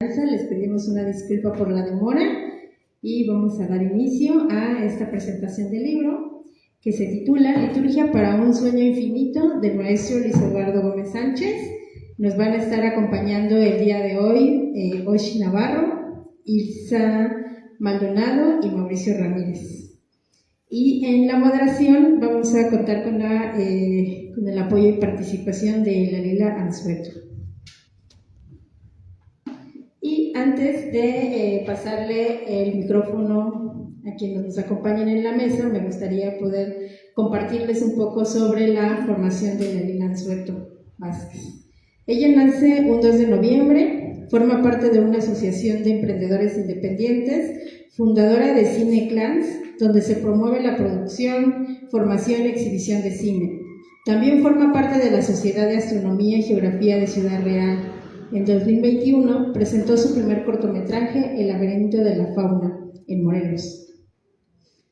Les pedimos una disculpa por la demora y vamos a dar inicio a esta presentación del libro que se titula Liturgia para un sueño infinito del maestro Luis Eduardo Gómez Sánchez. Nos van a estar acompañando el día de hoy Oshi Navarro, Ilsa Maldonado y Mauricio Ramírez. Y en la moderación vamos a contar con el apoyo y participación de Lalila Anzueto. Y antes de pasarle el micrófono a quienes nos acompañan en la mesa, me gustaría poder compartirles un poco sobre la formación de Lalila Anzueto Vázquez. Ella nace un 2 de noviembre, forma parte de una asociación de emprendedores independientes, fundadora de Cine Clans, donde se promueve la producción, formación y exhibición de cine. También forma parte de la Sociedad de Astronomía y Geografía de Ciudad Real. En 2021 presentó su primer cortometraje, El laberinto de la fauna, en Morelos.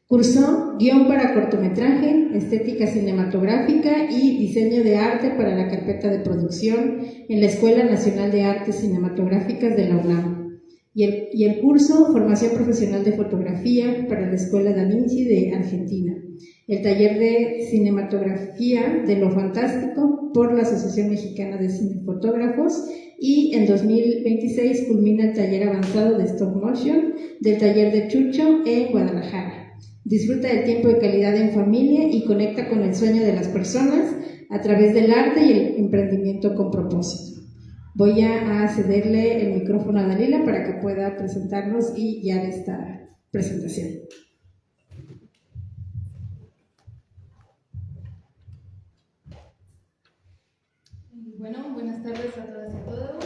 Cursó guión para cortometraje, estética cinematográfica y diseño de arte para la carpeta de producción en la Escuela Nacional de Artes Cinematográficas de la UNAM. Y el curso Formación Profesional de Fotografía para la Escuela Da Vinci de Argentina. El taller de cinematografía de lo fantástico por la Asociación Mexicana de Cinefotógrafos y en 2026 culmina el taller avanzado de stop motion del taller de Chucho en Guadalajara. Disfruta del tiempo de calidad en familia y conecta con el sueño de las personas a través del arte y el emprendimiento con propósito. Voy a cederle el micrófono a Dalila para que pueda presentarnos y guiar esta presentación. Bueno, buenas tardes a todas y a todos.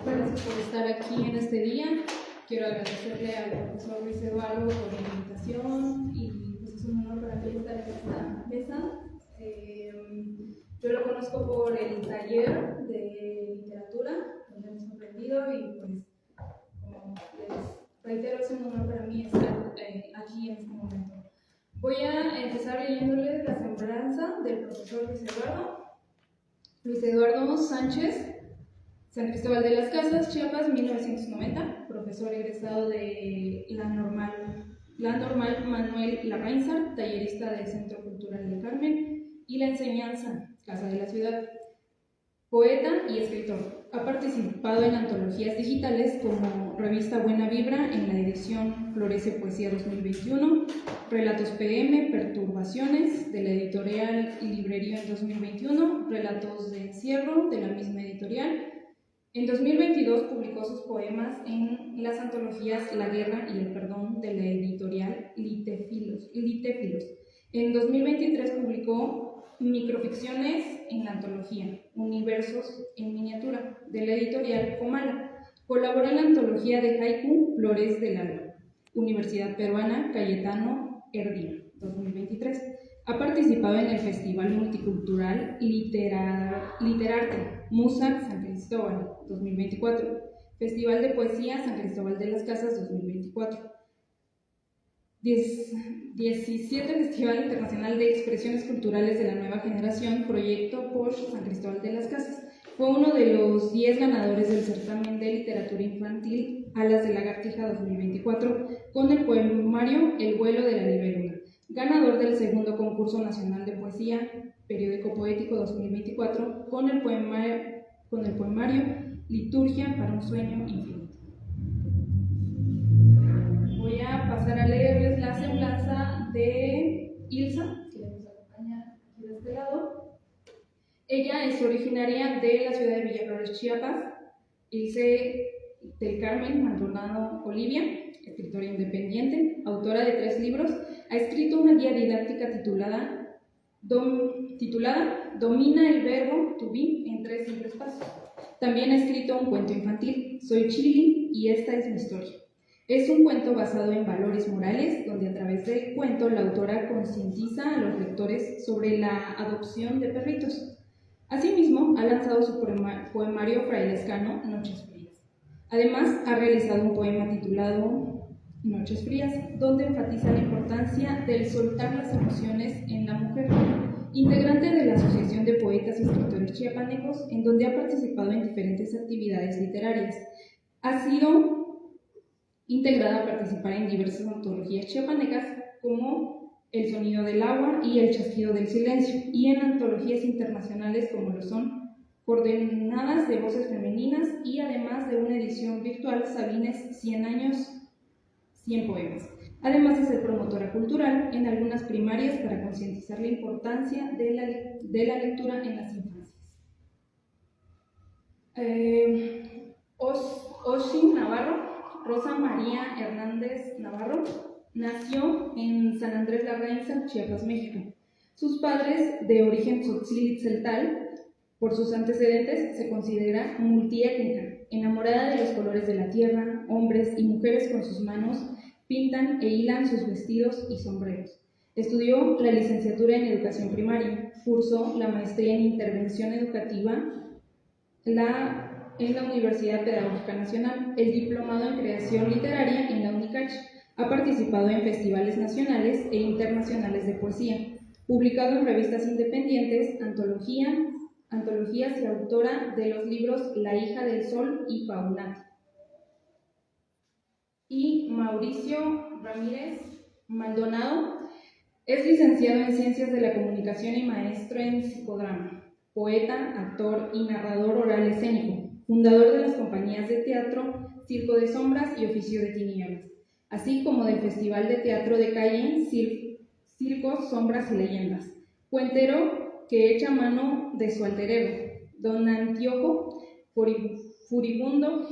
Gracias por estar aquí en este día. Quiero agradecerle al profesor Luis Eduardo por la invitación y pues es un honor para mí estar en esta mesa. Yo lo conozco por el taller de literatura donde hemos aprendido y pues como les reitero, es un honor para mí estar aquí en este momento. Voy a empezar leyéndoles la semblanza del profesor Luis Eduardo Sánchez, San Cristóbal de las Casas, Chiapas, 1990, profesor egresado de la normal Manuel Larrainzar, tallerista del Centro Cultural del Carmen y la Enseñanza, Casa de la Ciudad, poeta y escritor. Ha participado en antologías digitales como Revista Buena Vibra en la edición Florece Poesía 2021, Relatos PM, Perturbaciones de la editorial Librería en 2021, Relatos de Encierro de la misma editorial. En 2022 publicó sus poemas en las antologías La Guerra y el Perdón de la editorial Litefilos. En 2023 publicó Microficciones en la antología Universos en miniatura de la editorial Comala. Colaboró en la antología de haiku Flores del Alba, Universidad Peruana Cayetano Heredia, 2023. Ha participado en el Festival Multicultural Literarte Musa San Cristóbal, 2024. Festival de Poesía San Cristóbal de las Casas, 2024. 17 Festival Internacional de Expresiones Culturales de la Nueva Generación, proyecto por San Cristóbal de las Casas. Fue uno de los 10 ganadores del certamen de literatura infantil Alas de Lagartija 2024 con el poemario El vuelo de la libélula, ganador del segundo concurso nacional de poesía Periódico Poético 2024 con el poemario Liturgia para un sueño infinito. Voy a pasar a leerles la semblanza de Ilsa, que nos acompaña aquí de este lado. Ella es originaria de la ciudad de Villaflores, Chiapas. Ilse del Carmen Maldonado Olivia, escritora independiente, autora de 3 libros. Ha escrito una guía didáctica titulada Domina el verbo to be en 3 simples pasos. También ha escrito un cuento infantil, Soy Chili y esta es mi historia. Es un cuento basado en valores morales, donde a través del cuento la autora concientiza a los lectores sobre la adopción de perritos. Asimismo, ha lanzado su poemario frailescano, Noches Frías. Además, ha realizado un poema titulado Noches Frías, donde enfatiza la importancia del soltar las emociones en la mujer. Integrante de la Asociación de Poetas y Escritores Chiapanecos, en donde ha participado en diferentes actividades literarias, Ha sido integrada a participar en diversas antologías chiapanecas como El sonido del agua y El chasquido del silencio, y en antologías internacionales como lo son Coordenadas de voces femeninas, y además de una edición virtual, Sabines 100 años, 100 poemas. Además de ser promotora cultural en algunas primarias para concientizar la importancia de la lectura en las infancias. Oshin Navarro, Rosa María Hernández Navarro, nació en San Andrés La Reina, Chiapas, México. Sus padres, de origen tzotzil-tzeltal, por sus antecedentes, se considera multiétnica, enamorada de los colores de la tierra. Hombres y mujeres con sus manos pintan e hilan sus vestidos y sombreros. Estudió la licenciatura en educación primaria, cursó la maestría en intervención educativa en la Universidad Pedagógica Nacional, el diplomado en creación literaria en la UNICACH. Ha participado en festivales nacionales e internacionales de poesía, publicado en revistas independientes, antologías y autora de los libros La hija del sol y Faunati. Y Mauricio Ramírez Maldonado es licenciado en Ciencias de la Comunicación y maestro en psicodrama, poeta, actor y narrador oral escénico, fundador de las compañías de teatro Circo de Sombras y Oficio de Tinieblas, así como del Festival de Teatro de Calle Circos, Sombras y Leyendas, cuentero que echa mano de su alter ego, don Antíoco Furibundo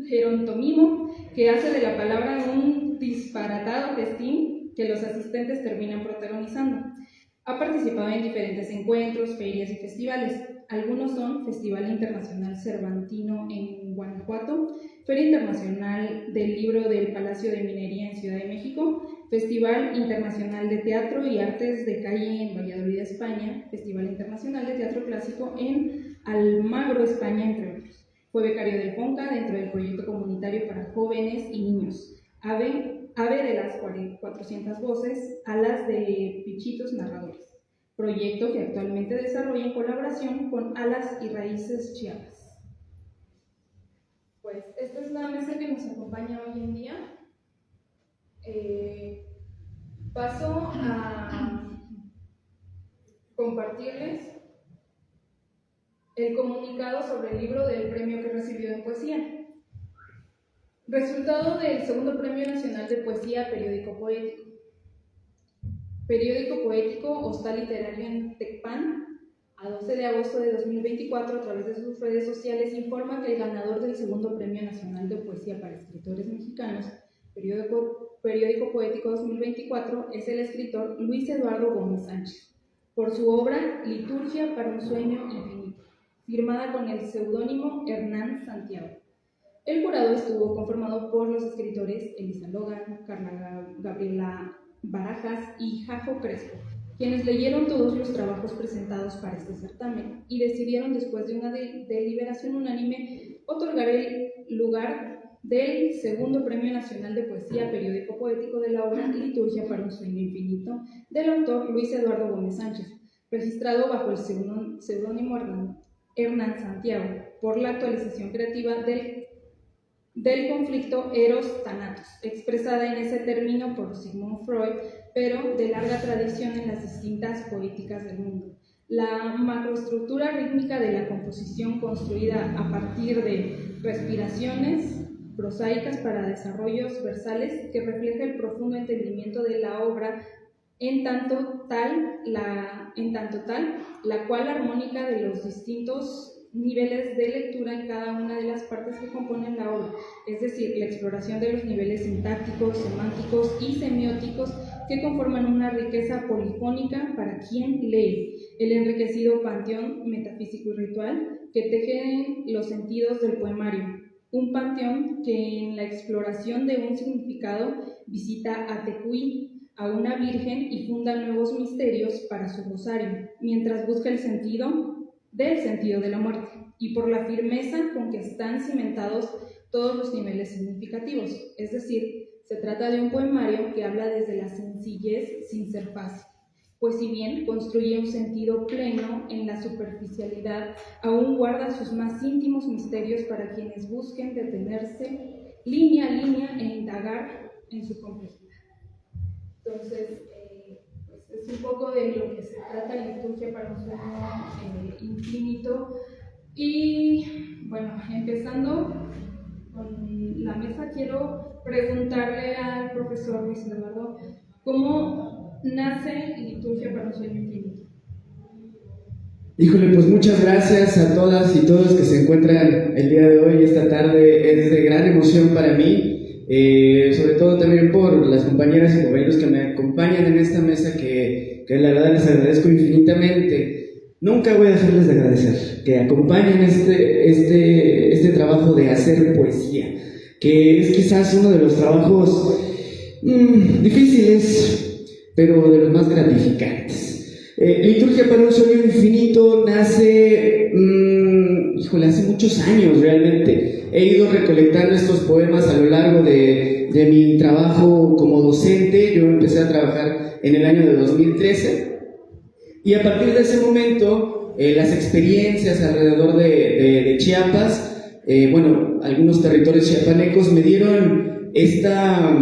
Gerontomimo, que hace de la palabra un disparatado festín que los asistentes terminan protagonizando. Ha participado en diferentes encuentros, ferias y festivales. Algunos son Festival Internacional Cervantino en Guanajuato, Feria Internacional del Libro del Palacio de Minería en Ciudad de México, Festival Internacional de Teatro y Artes de Calle en Valladolid, España, Festival Internacional de Teatro Clásico en Almagro, España, entre otros. Fue becario del FONCA dentro del proyecto comunitario para jóvenes y niños, Ave de las 400 voces, Alas de Pichitos Narradores, proyecto que actualmente desarrolla en colaboración con Alas y Raíces Chiapas. Pues esta es la mesa que nos acompaña hoy en día. Paso a compartirles el comunicado sobre el libro del premio que recibió en poesía. Resultado del segundo Premio Nacional de Poesía Periódico Poético. Periódico Poético Hostal Literario en Tecpan, a 12 de agosto de 2024, a través de sus redes sociales, informa que el ganador del segundo Premio Nacional de Poesía para Escritores Mexicanos, Periódico Poético 2024, es el escritor Luis Eduardo Gómez Sánchez, por su obra Liturgia para un sueño infinito, firmada con el seudónimo Hernán Santiago. El jurado estuvo conformado por los escritores Elisa Logan, Carla Gabriela Barajas y Jajo Crespo, quienes leyeron todos los trabajos presentados para este certamen y decidieron, después de una deliberación unánime, otorgar el lugar del segundo Premio Nacional de Poesía Periódico Poético de la obra Liturgia para un sueño infinito, del autor Luis Eduardo Gómez Sánchez, registrado bajo el seudónimo Hernán Santiago, por la actualización creativa del conflicto Eros-Thanatos, expresada en ese término por Sigmund Freud, pero de larga tradición en las distintas poéticas del mundo. La macroestructura rítmica de la composición, construida a partir de respiraciones prosaicas para desarrollos versales, que refleja el profundo entendimiento de la obra, en tanto tal, la cual armónica de los distintos niveles de lectura en cada una de las partes que componen la obra, es decir, la exploración de los niveles sintácticos, semánticos y semióticos que conforman una riqueza polifónica para quien lee, el enriquecido panteón metafísico y ritual que tejen los sentidos del poemario, un panteón que en la exploración de un significado visita a Tecuy, a una virgen, y funda nuevos misterios para su rosario, mientras busca el sentido de la muerte, y por la firmeza con que están cimentados todos los niveles significativos. Es decir, se trata de un poemario que habla desde la sencillez sin ser fácil, pues si bien construye un sentido pleno en la superficialidad, aún guarda sus más íntimos misterios para quienes busquen detenerse línea a línea e indagar en su complejidad. Entonces, pues es un poco de lo que se trata Liturgia para un sueño infinito. Y bueno, empezando con la mesa, quiero preguntarle al profesor Luis Eduardo, ¿cómo nace Liturgia para un sueño infinito? Híjole, pues muchas gracias a todas y todos que se encuentran el día de hoy, esta tarde. Es de gran emoción para mí, sobre todo también por las compañeras y compañeros que me acompañan en esta mesa, que la verdad les agradezco infinitamente. Nunca voy a dejarles de agradecer que acompañen este trabajo de hacer poesía, que es quizás uno de los trabajos difíciles, pero de los más gratificantes. Liturgia para un sueño infinito nace, hace muchos años realmente. He ido recolectando estos poemas a lo largo de mi trabajo como docente. Yo empecé a trabajar en el año de 2013 y a partir de ese momento las experiencias alrededor de Chiapas, algunos territorios chiapanecos me dieron esta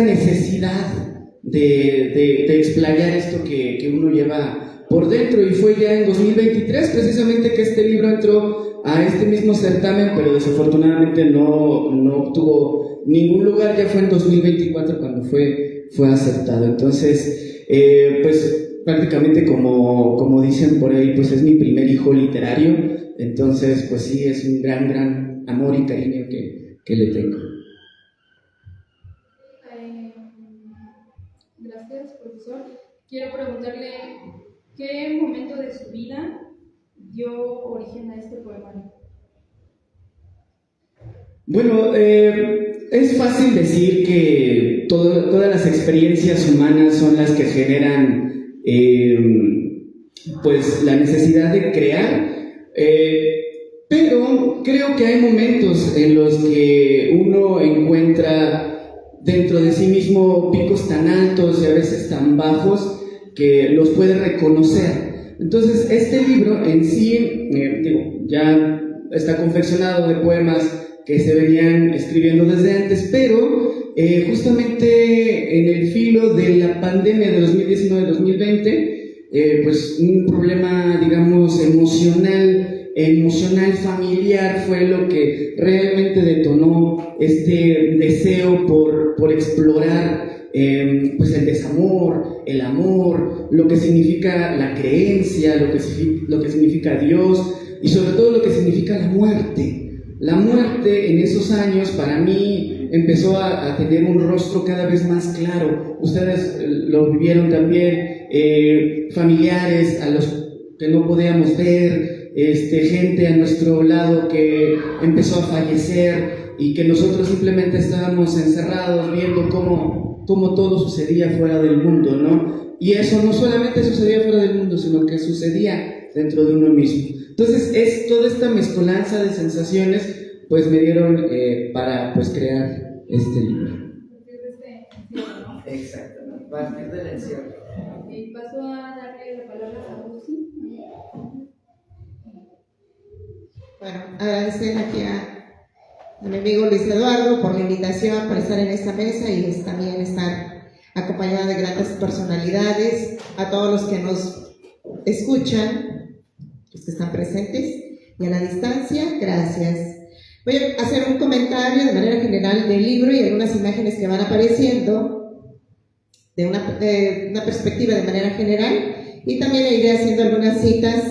necesidad de explayar esto que uno lleva por dentro, y fue ya en 2023 precisamente que este libro entró a este mismo certamen, pero desafortunadamente no obtuvo ningún lugar. Ya fue en 2024 cuando fue aceptado. Entonces, pues prácticamente como dicen por ahí, pues es mi primer hijo literario. Entonces, pues sí, es un gran amor y cariño que le tengo. Gracias, profesor. Quiero preguntarle, ¿qué momento de su vida dio origen a este poemario? Bueno, es fácil decir que todas las experiencias humanas son las que generan pues la necesidad de crear, pero creo que hay momentos en los que uno encuentra dentro de sí mismo picos tan altos y a veces tan bajos que los puede reconocer. Entonces, este libro en sí, ya está confeccionado de poemas que se venían escribiendo desde antes, pero justamente en el filo de la pandemia de 2019-2020, pues un problema, digamos, emocional familiar fue lo que realmente detonó este deseo por explorar pues el desamor, el amor, lo que significa la creencia, lo que significa Dios, y sobre todo lo que significa la muerte. La muerte en esos años para mí empezó a tener un rostro cada vez más claro. Ustedes lo vivieron también, familiares a los que no podíamos ver, gente a nuestro lado que empezó a fallecer y que nosotros simplemente estábamos encerrados viendo cómo todo sucedía fuera del mundo, ¿no? Y eso no solamente sucedía fuera del mundo, sino que sucedía dentro de uno mismo. Entonces, es toda esta mezcolanza de sensaciones, pues me dieron para pues crear este libro. A partir de este encierro, ¿no? Exacto, a partir del encierro. Y paso a darle la palabra a Lucy. Bueno, agradecer aquí a mi amigo Luis Eduardo por la invitación, por estar en esta mesa y también estar acompañada de grandes personalidades, a todos los que nos escuchan, los que están presentes y a la distancia, gracias. Voy a hacer un comentario de manera general del libro y algunas imágenes que van apareciendo de una perspectiva de manera general, y también iré haciendo algunas citas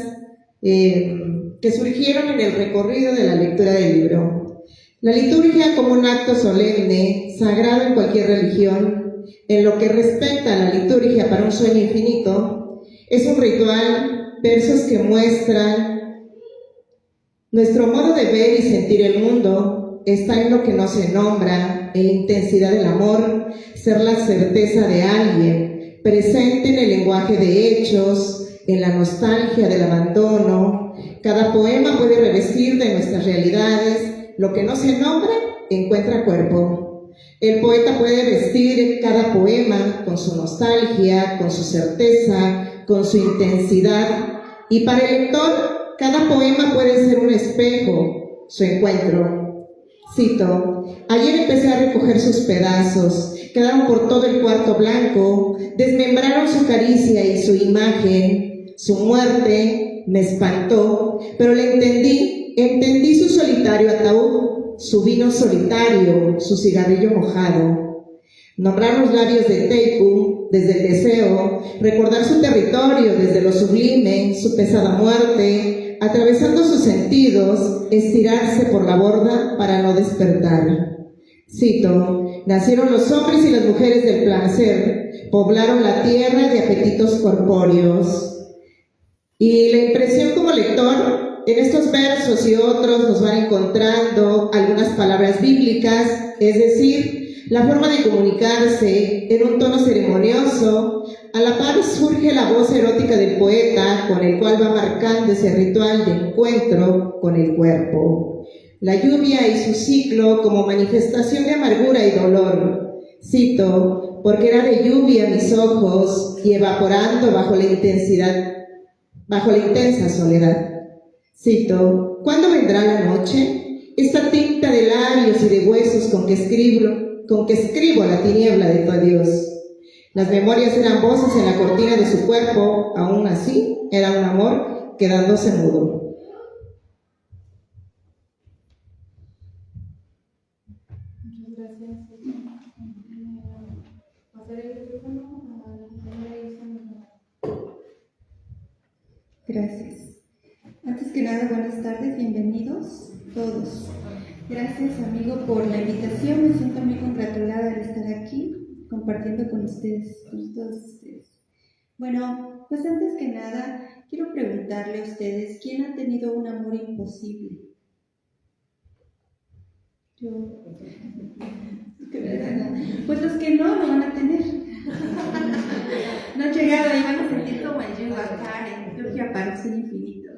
que surgieron en el recorrido de la lectura del libro. La liturgia como un acto solemne, sagrado en cualquier religión, en lo que respecta a la liturgia para un sueño infinito, es un ritual, versos que muestran nuestro modo de ver y sentir el mundo. Está en lo que no se nombra, en la intensidad del amor, ser la certeza de alguien, presente en el lenguaje de hechos, en la nostalgia del abandono. Cada poema puede revestir de nuestras realidades. Lo que no se nombra encuentra cuerpo. El poeta puede vestir cada poema con su nostalgia, con su certeza, con su intensidad, y para el lector cada poema puede ser un espejo, su encuentro. Cito: ayer empecé a recoger sus pedazos, quedaron por todo el cuarto blanco, desmembraron su caricia y su imagen, su muerte me espantó, pero le entendí su solitario ataúd, su vino solitario, su cigarrillo mojado. Nombrar los labios de Teiku desde el deseo, recordar su territorio desde lo sublime, su pesada muerte, atravesando sus sentidos, estirarse por la borda para no despertar. Cito: nacieron los hombres y las mujeres del placer, poblaron la tierra de apetitos corpóreos. Y la impresión como lector, en estos versos y otros nos van encontrando algunas palabras bíblicas, es decir, la forma de comunicarse en un tono ceremonioso. A la par surge la voz erótica del poeta, con el cual va marcando ese ritual de encuentro con el cuerpo. La lluvia y su ciclo como manifestación de amargura y dolor. Cito: porque era de lluvia mis ojos y evaporando bajo la intensa soledad. Cito: ¿cuándo vendrá la noche? Esta tinta de labios y de huesos con que escribo a la tiniebla de tu adiós. Las memorias eran voces en la cortina de su cuerpo, aún así era un amor quedándose mudo. Muchas gracias. Pasar el micrófono a la compañera Isa. Gracias. Antes que nada, buenas tardes, bienvenidos todos. Gracias, amigo, por la invitación. Me siento muy congratulada de estar aquí compartiendo con ustedes, con todos ustedes. Bueno, pues antes que nada, quiero preguntarle a ustedes, ¿quién ha tenido un amor imposible? Yo. Pues los que no, lo van a tener. No han llegado y van a sentir como el yugo acá en Liturgia para un sueño infinito.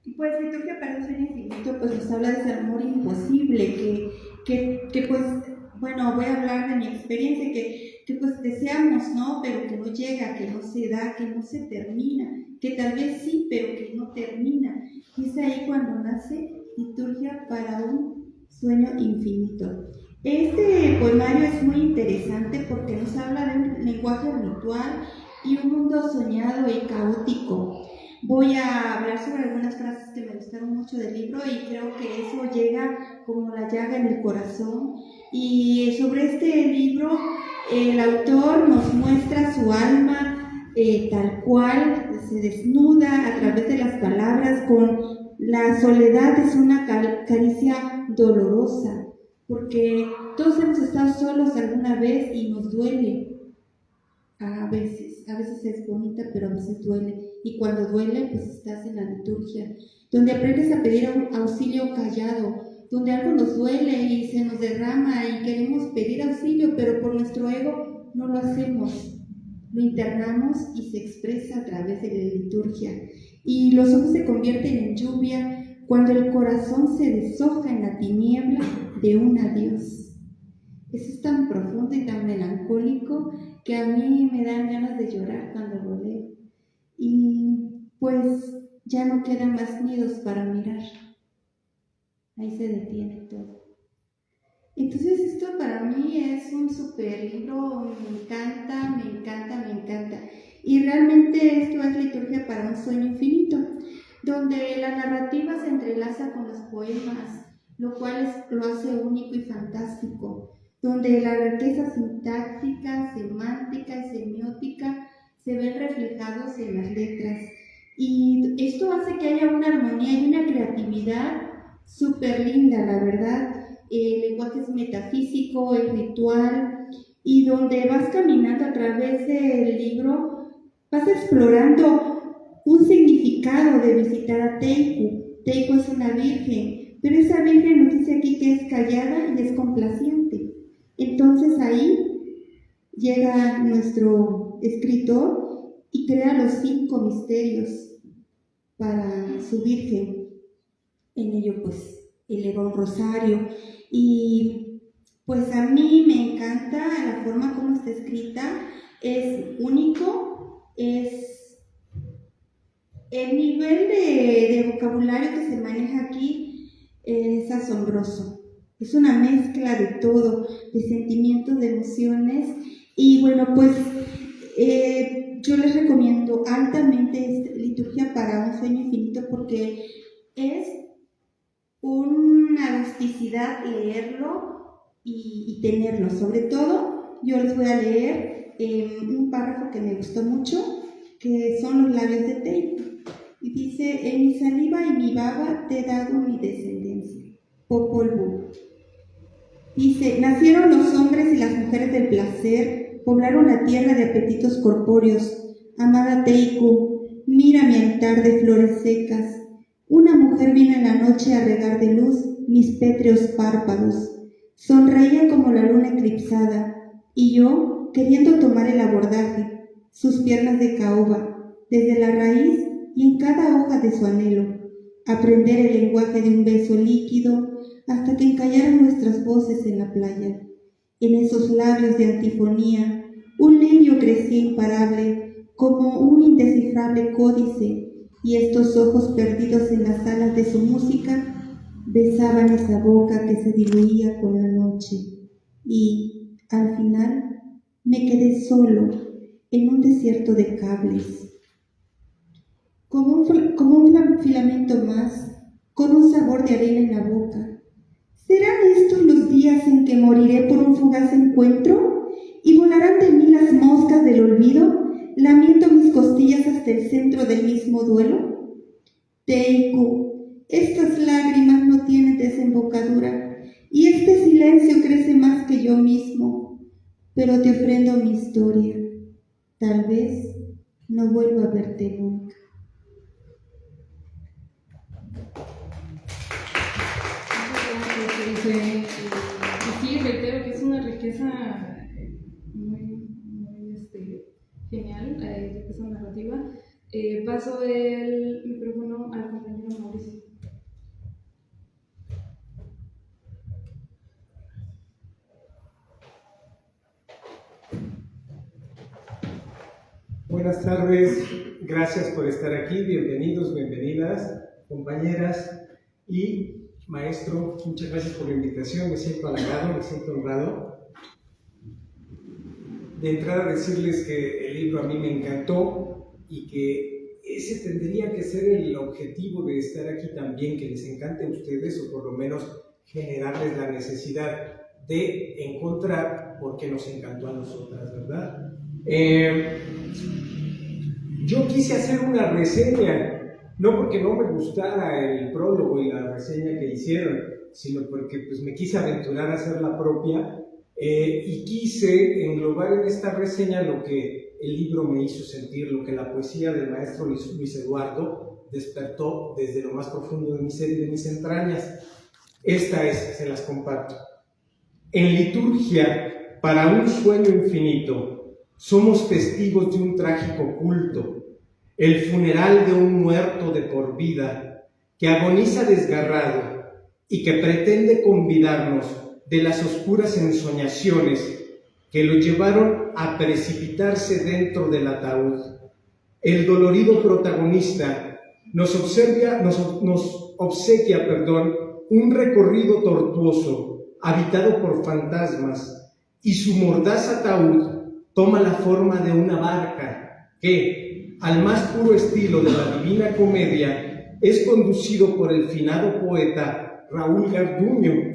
Y pues Liturgia para un sueño infinito pues nos habla de ese amor imposible que pues, bueno, voy a hablar de mi experiencia, que pues deseamos, ¿no? Pero que no llega, que no se da, que no se termina, que tal vez sí, pero que no termina. Y es ahí cuando nace Liturgia para un sueño infinito. Este poemario es muy interesante porque nos habla de un lenguaje ritual y un mundo soñado y caótico. Voy a hablar sobre algunas frases que me gustaron mucho del libro y creo que eso llega como la llaga en el corazón. Y sobre este libro, el autor nos muestra su alma tal cual, se desnuda a través de las palabras, con la soledad es una caricia dolorosa, porque todos hemos estado solos alguna vez y nos duele. A veces es bonita, pero a veces duele. Y cuando duele, pues estás en la liturgia, donde aprendes a pedir auxilio callado, donde algo nos duele y se nos derrama y queremos pedir auxilio, pero por nuestro ego no lo hacemos. Lo internamos y se expresa a través de la liturgia. Y los ojos se convierten en lluvia cuando el corazón se deshoja en la tiniebla de un adiós. Eso es tan profundo y tan melancólico que a mí me dan ganas de llorar cuando lo leo. Y pues ya no quedan más nidos para mirar. Ahí se detiene todo. Entonces esto para mí es un super libro, me encanta, me encanta, me encanta. Y realmente esto es Liturgia para un sueño infinito, donde la narrativa se entrelaza con los poemas, lo cual lo hace único y fantástico, donde la riqueza sintáctica, semántica y semiótica se ven reflejados en las letras. Y esto hace que haya una armonía y una creatividad súper linda, la verdad. El lenguaje es metafísico, es ritual, y donde vas caminando a través del libro, vas explorando un significado de visitar a Teiku. Teiku es una virgen, pero esa virgen nos dice aquí que es callada y es complaciente. Entonces ahí llega nuestro escritor y crea los 5 misterios para su virgen. En ello pues eleva un rosario y Pues a mí me encanta la forma como está escrita, es único, es el nivel de vocabulario que se maneja aquí es asombroso. Es una mezcla de todo, de sentimientos, de emociones. Y bueno, pues yo les recomiendo altamente Liturgia para un sueño infinito porque es una agusticidad leerlo y tenerlo. Sobre todo, yo les voy a leer un párrafo que me gustó mucho, que son los labios de Teiku. Y dice: en mi saliva y mi baba te he dado mi descendencia. Popol Vuh. Dice: nacieron los hombres y las mujeres del placer, poblaron la tierra de apetitos corpóreos. Amada Teiku, mira mi altar de flores secas. Una mujer vino en la noche a regar de luz mis pétreos párpados. Sonreía como la luna eclipsada, y yo, queriendo tomar el abordaje, sus piernas de caoba, desde la raíz y en cada hoja de su anhelo, aprender el lenguaje de un beso líquido, hasta que encallaran nuestras voces en la playa. En esos labios de antifonía, un lirio crecía imparable, como un indescifrable códice, y estos ojos perdidos en las alas de su música besaban esa boca que se diluía con la noche. Y, al final, me quedé solo en un desierto de cables, como un filamento más, con un sabor de arena en la boca. ¿Serán estos los días en que moriré por un fugaz encuentro? ¿Y volarán de mí las moscas del olvido, lamiendo mis costillas hasta el centro del mismo duelo? Teiku, estas lágrimas no tienen desembocadura, y este silencio crece más que yo mismo, pero te ofrendo mi historia. Tal vez no vuelva a verte nunca. Y sí, reitero que es una riqueza muy genial, riqueza narrativa. Paso el micrófono al compañero Mauricio. Buenas tardes, gracias por estar aquí, bienvenidos, bienvenidas, compañeras y maestro, muchas gracias por la invitación, me siento halagado, me siento honrado. De entrada decirles que el libro a mí me encantó y que ese tendría que ser el objetivo de estar aquí también, que les encante a ustedes o por lo menos generarles la necesidad de encontrar por qué nos encantó a nosotras, ¿verdad? Yo quise hacer una reseña, no porque no me gustara el prólogo y la reseña que hicieron, sino porque pues, me quise aventurar a hacer la propia y quise englobar en esta reseña lo que el libro me hizo sentir, lo que la poesía del maestro Luis Eduardo despertó desde lo más profundo de mi ser y de mis entrañas. Esta es, se las comparto. En liturgia, para un sueño infinito, somos testigos de un trágico culto, el funeral de un muerto de por vida que agoniza desgarrado y que pretende convidarnos de las oscuras ensoñaciones que lo llevaron a precipitarse dentro del ataúd. El dolorido protagonista nos obsequia un recorrido tortuoso, habitado por fantasmas, y su mordaz ataúd toma la forma de una barca que, al más puro estilo de la Divina Comedia, es conducido por el finado poeta Raúl Garduño.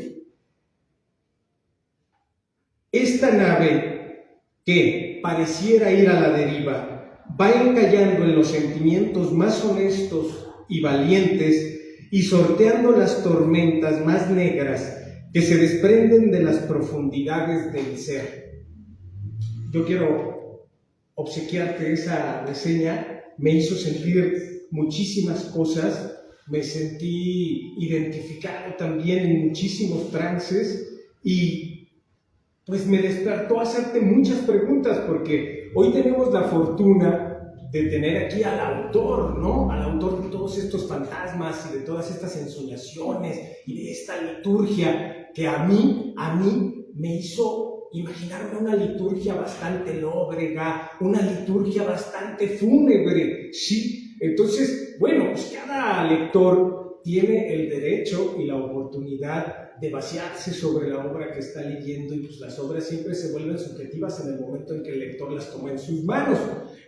Esta nave, que pareciera ir a la deriva, va encallando en los sentimientos más honestos y valientes y sorteando las tormentas más negras que se desprenden de las profundidades del ser. Yo quiero obsequiarte esa reseña, me hizo sentir muchísimas cosas, me sentí identificado también en muchísimos trances y pues me despertó a hacerte muchas preguntas, porque hoy tenemos la fortuna de tener aquí al autor, ¿no? Al autor de todos estos fantasmas y de todas estas ensoñaciones y de esta liturgia que a mí me hizo imaginarme una liturgia bastante lóbrega, una liturgia bastante fúnebre, ¿sí? Entonces, bueno, pues cada lector tiene el derecho y la oportunidad de vaciarse sobre la obra que está leyendo, y pues las obras siempre se vuelven subjetivas en el momento en que el lector las toma en sus manos.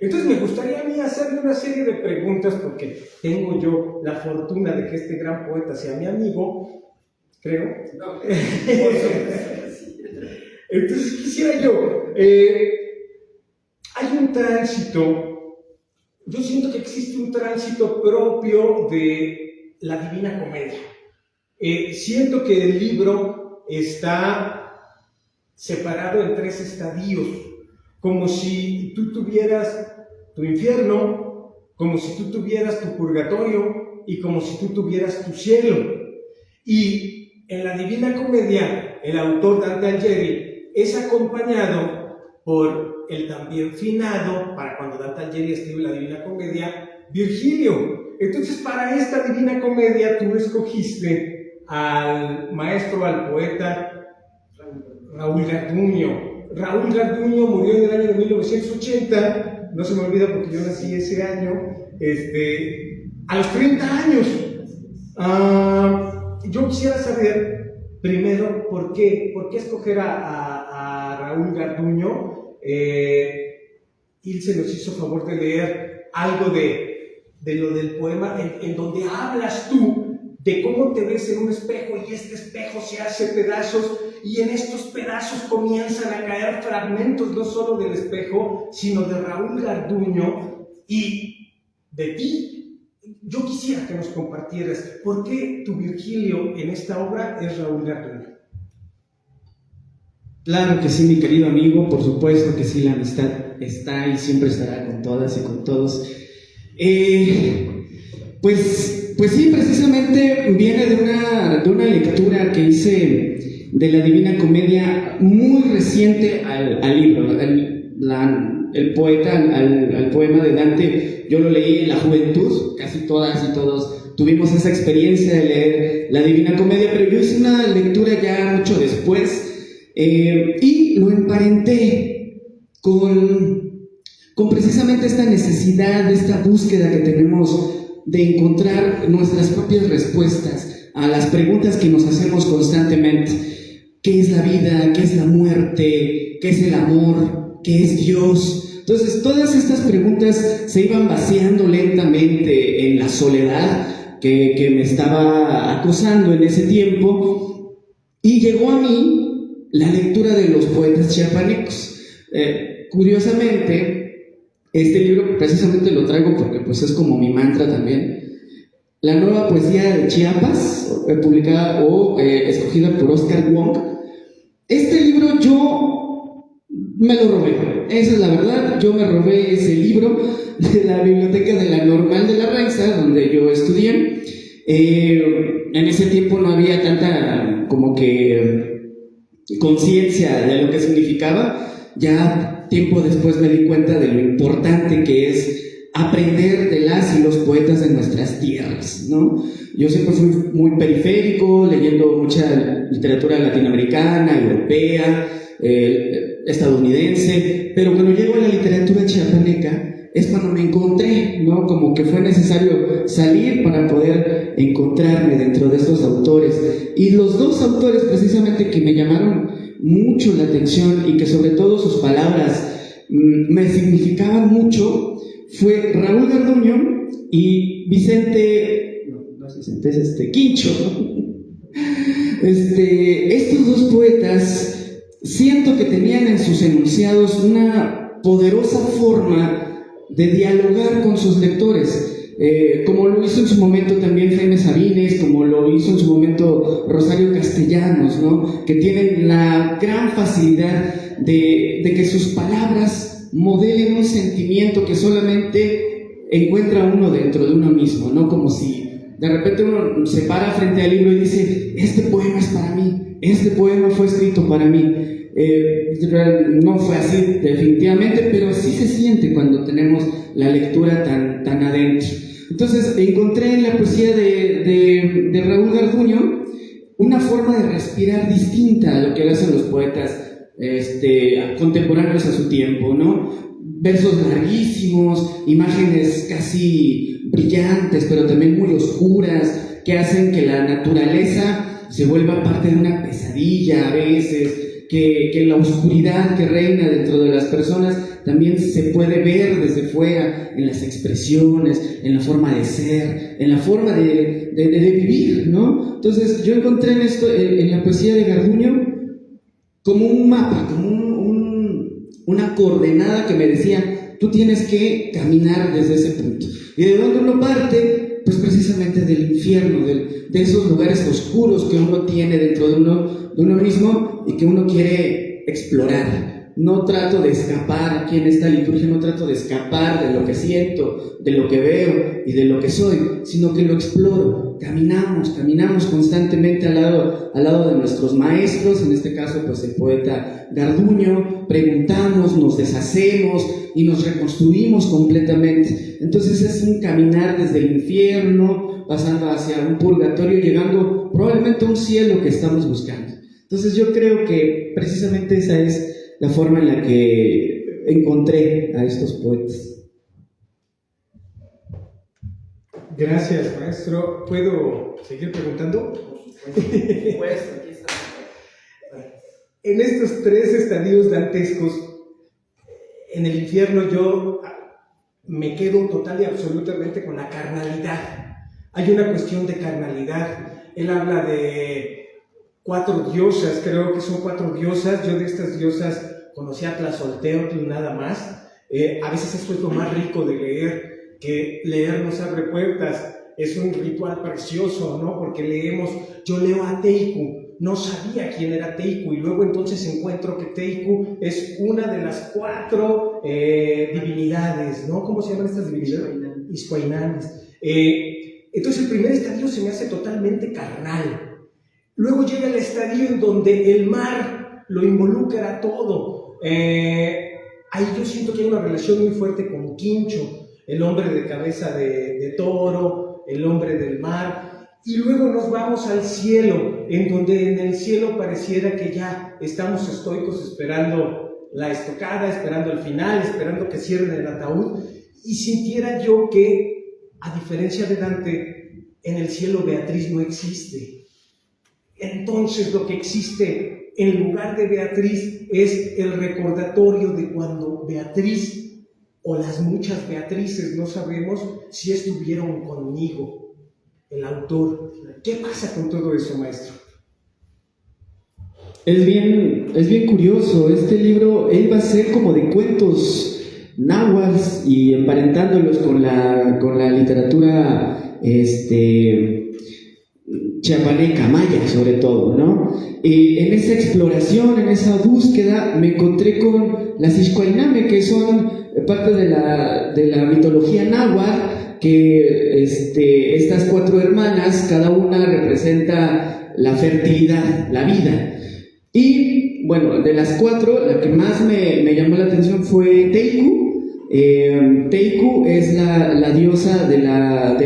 Entonces me gustaría a mí hacerle una serie de preguntas, porque tengo yo la fortuna de que este gran poeta sea mi amigo, creo. No. Entonces quisiera yo, hay un tránsito, yo siento que existe un tránsito propio de la Divina Comedia. Siento que el libro está separado en 3 estadios, como si tú tuvieras tu infierno, como si tú tuvieras tu purgatorio y como si tú tuvieras tu cielo. Y en la Divina Comedia, el autor Dante Alighieri es acompañado por el también finado, para cuando Dante Alighieri escribe la Divina Comedia, Virgilio. Entonces, para esta Divina Comedia tú escogiste al maestro, al poeta Raúl Garduño. Raúl Garduño murió en el año de 1980, no se me olvida porque yo nací ese año, a los 30 años. Yo quisiera saber primero por qué escoger a Raúl Garduño. Ilse nos hizo favor de leer algo de lo del poema en donde hablas tú de cómo te ves en un espejo y este espejo se hace pedazos y en estos pedazos comienzan a caer fragmentos no solo del espejo, sino de Raúl Garduño y de ti. Yo quisiera que nos compartieras por qué tu Virgilio en esta obra es Raúl Garduño. Claro que sí, mi querido amigo, por supuesto que sí, la amistad está y siempre estará con todas y con todos. Pues sí, precisamente viene de una lectura que hice de la Divina Comedia muy reciente al libro, el poeta, al poema de Dante. Yo lo leí en la juventud, casi todas y todos tuvimos esa experiencia de leer la Divina Comedia, pero yo hice una lectura ya mucho después y lo emparenté con precisamente esta necesidad, esta búsqueda que tenemos de encontrar nuestras propias respuestas a las preguntas que nos hacemos constantemente. ¿Qué es la vida? ¿Qué es la muerte? ¿Qué es el amor? ¿Qué es Dios? Entonces, todas estas preguntas se iban vaciando lentamente en la soledad que me estaba acosando en ese tiempo, y llegó a mí la lectura de los poetas chiapanecos. Curiosamente, este libro precisamente lo traigo porque pues es como mi mantra también. La nueva poesía de Chiapas, publicada o escogida por Oscar Wong. Este libro yo me lo robé, esa es la verdad. Yo me robé ese libro de la biblioteca de la Normal de la Raíza, donde yo estudié. En ese tiempo no había tanta como que conciencia de lo que significaba. Ya tiempo después me di cuenta de lo importante que es aprender de las y los poetas de nuestras tierras, ¿no? Yo siempre fui muy periférico, leyendo mucha literatura latinoamericana, europea, estadounidense, pero cuando llego a la literatura chiapaneca es cuando me encontré, ¿no? Como que fue necesario salir para poder encontrarme dentro de estos autores. Y los dos autores precisamente que me llamaron mucho la atención y que sobre todo sus palabras me significaban mucho fue Raúl Garduño y Quincho. Estos dos poetas siento que tenían en sus enunciados una poderosa forma de dialogar con sus lectores. Como lo hizo en su momento también Jaime Sabines, como lo hizo en su momento Rosario Castellanos, ¿no? Que tienen la gran facilidad de que sus palabras modelen un sentimiento que solamente encuentra uno dentro de uno mismo, ¿no? Como si de repente uno se para frente al libro y dice: este poema es para mí, este poema fue escrito para mí. No fue así definitivamente, pero sí se siente cuando tenemos la lectura tan adentro. Entonces encontré en la poesía de Raúl Garduño una forma de respirar distinta a lo que hacen los poetas contemporáneos a su tiempo, ¿no? Versos larguísimos, imágenes casi brillantes, pero también muy oscuras, que hacen que la naturaleza se vuelva parte de una pesadilla a veces, que la oscuridad que reina dentro de las personas también se puede ver desde fuera, en las expresiones, en la forma de ser, en la forma de vivir, ¿no? Entonces yo encontré en esto, en la poesía de Garduño, como un mapa, como una coordenada que me decía, tú tienes que caminar desde ese punto. ¿Y de dónde uno parte? Pues precisamente del infierno, de esos lugares oscuros que uno tiene dentro de uno mismo y que uno quiere explorar. No trato de escapar aquí en esta liturgia, no trato de escapar de lo que siento, de lo que veo y de lo que soy, sino que lo exploro. Caminamos constantemente al lado de nuestros maestros, en este caso pues el poeta Garduño, preguntamos, nos deshacemos y nos reconstruimos completamente. Entonces es un caminar desde el infierno, pasando hacia un purgatorio, llegando probablemente a un cielo que estamos buscando. Entonces yo creo que precisamente esa es la forma en la que encontré a estos poetas. Gracias, maestro. ¿Puedo seguir preguntando? Pues, aquí está. En estos 3 estadios dantescos, en el infierno yo me quedo total y absolutamente con la carnalidad. Hay una cuestión de carnalidad. Él habla de 4 diosas, creo que son 4 diosas. Yo de estas diosas conocí a Tlazolteotl nada más. A veces esto es lo más rico de leer, que leer nos abre puertas. Es un ritual precioso, ¿no? Porque yo leo a Teiku, no sabía quién era Teiku, y luego entonces encuentro que Teiku es una de las 4 divinidades, ¿no? ¿Cómo se llaman estas divinidades? Iscuainanes. Entonces el primer estadio se me hace totalmente carnal. Luego llega el estadio en donde el mar lo involucra todo. Ahí yo siento que hay una relación muy fuerte con Quincho, el hombre de cabeza de toro, el hombre del mar. Y luego nos vamos al cielo, en donde en el cielo pareciera que ya estamos estoicos esperando la estocada, esperando el final, esperando que cierren el ataúd. Y sintiera yo que, a diferencia de Dante, en el cielo Beatriz no existe. Entonces lo que existe en lugar de Beatriz es el recordatorio de cuando Beatriz, o las muchas Beatrices, no sabemos si estuvieron conmigo. El autor, ¿qué pasa con todo eso, maestro? Es bien curioso. Este libro, él va a ser como de cuentos náhuatl y emparentándolos con la literatura chiapaneca, maya sobre todo, ¿no? En esa exploración, en esa búsqueda, me encontré con las Ixcuainame, que son parte de la mitología náhuatl, que estas 4 hermanas, cada una representa la fertilidad, la vida. Y bueno, de las 4, la que más me llamó la atención fue Teiku. Teiku es la diosa del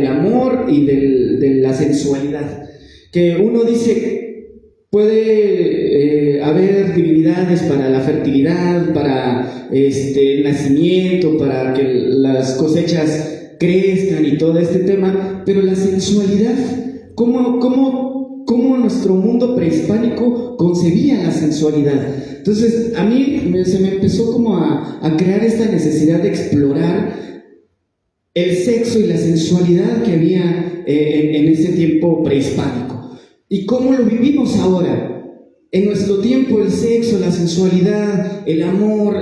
amor y de la sensualidad. Que uno dice, puede haber divinidades para la fertilidad, para el nacimiento, para que las cosechas crezcan y todo este tema, pero la sensualidad, ¿cómo nuestro mundo prehispánico concebía la sensualidad? Entonces a mí se me empezó como a crear esta necesidad de explorar el sexo y la sensualidad que había en ese tiempo prehispánico. ¿Y cómo lo vivimos ahora? En nuestro tiempo el sexo, la sensualidad, el amor,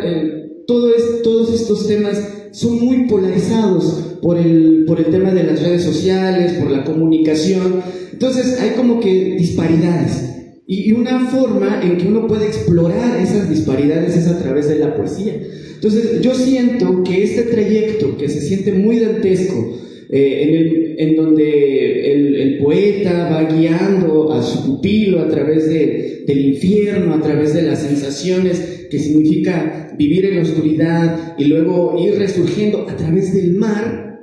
todos estos temas son muy polarizados por el tema de las redes sociales, por la comunicación. Entonces hay como que disparidades. Y una forma en que uno puede explorar esas disparidades es a través de la poesía. Entonces yo siento que este trayecto, que se siente muy dantesco, en donde el poeta va guiando a su pupilo a través del infierno, a través de las sensaciones que significa vivir en la oscuridad y luego ir resurgiendo a través del mar,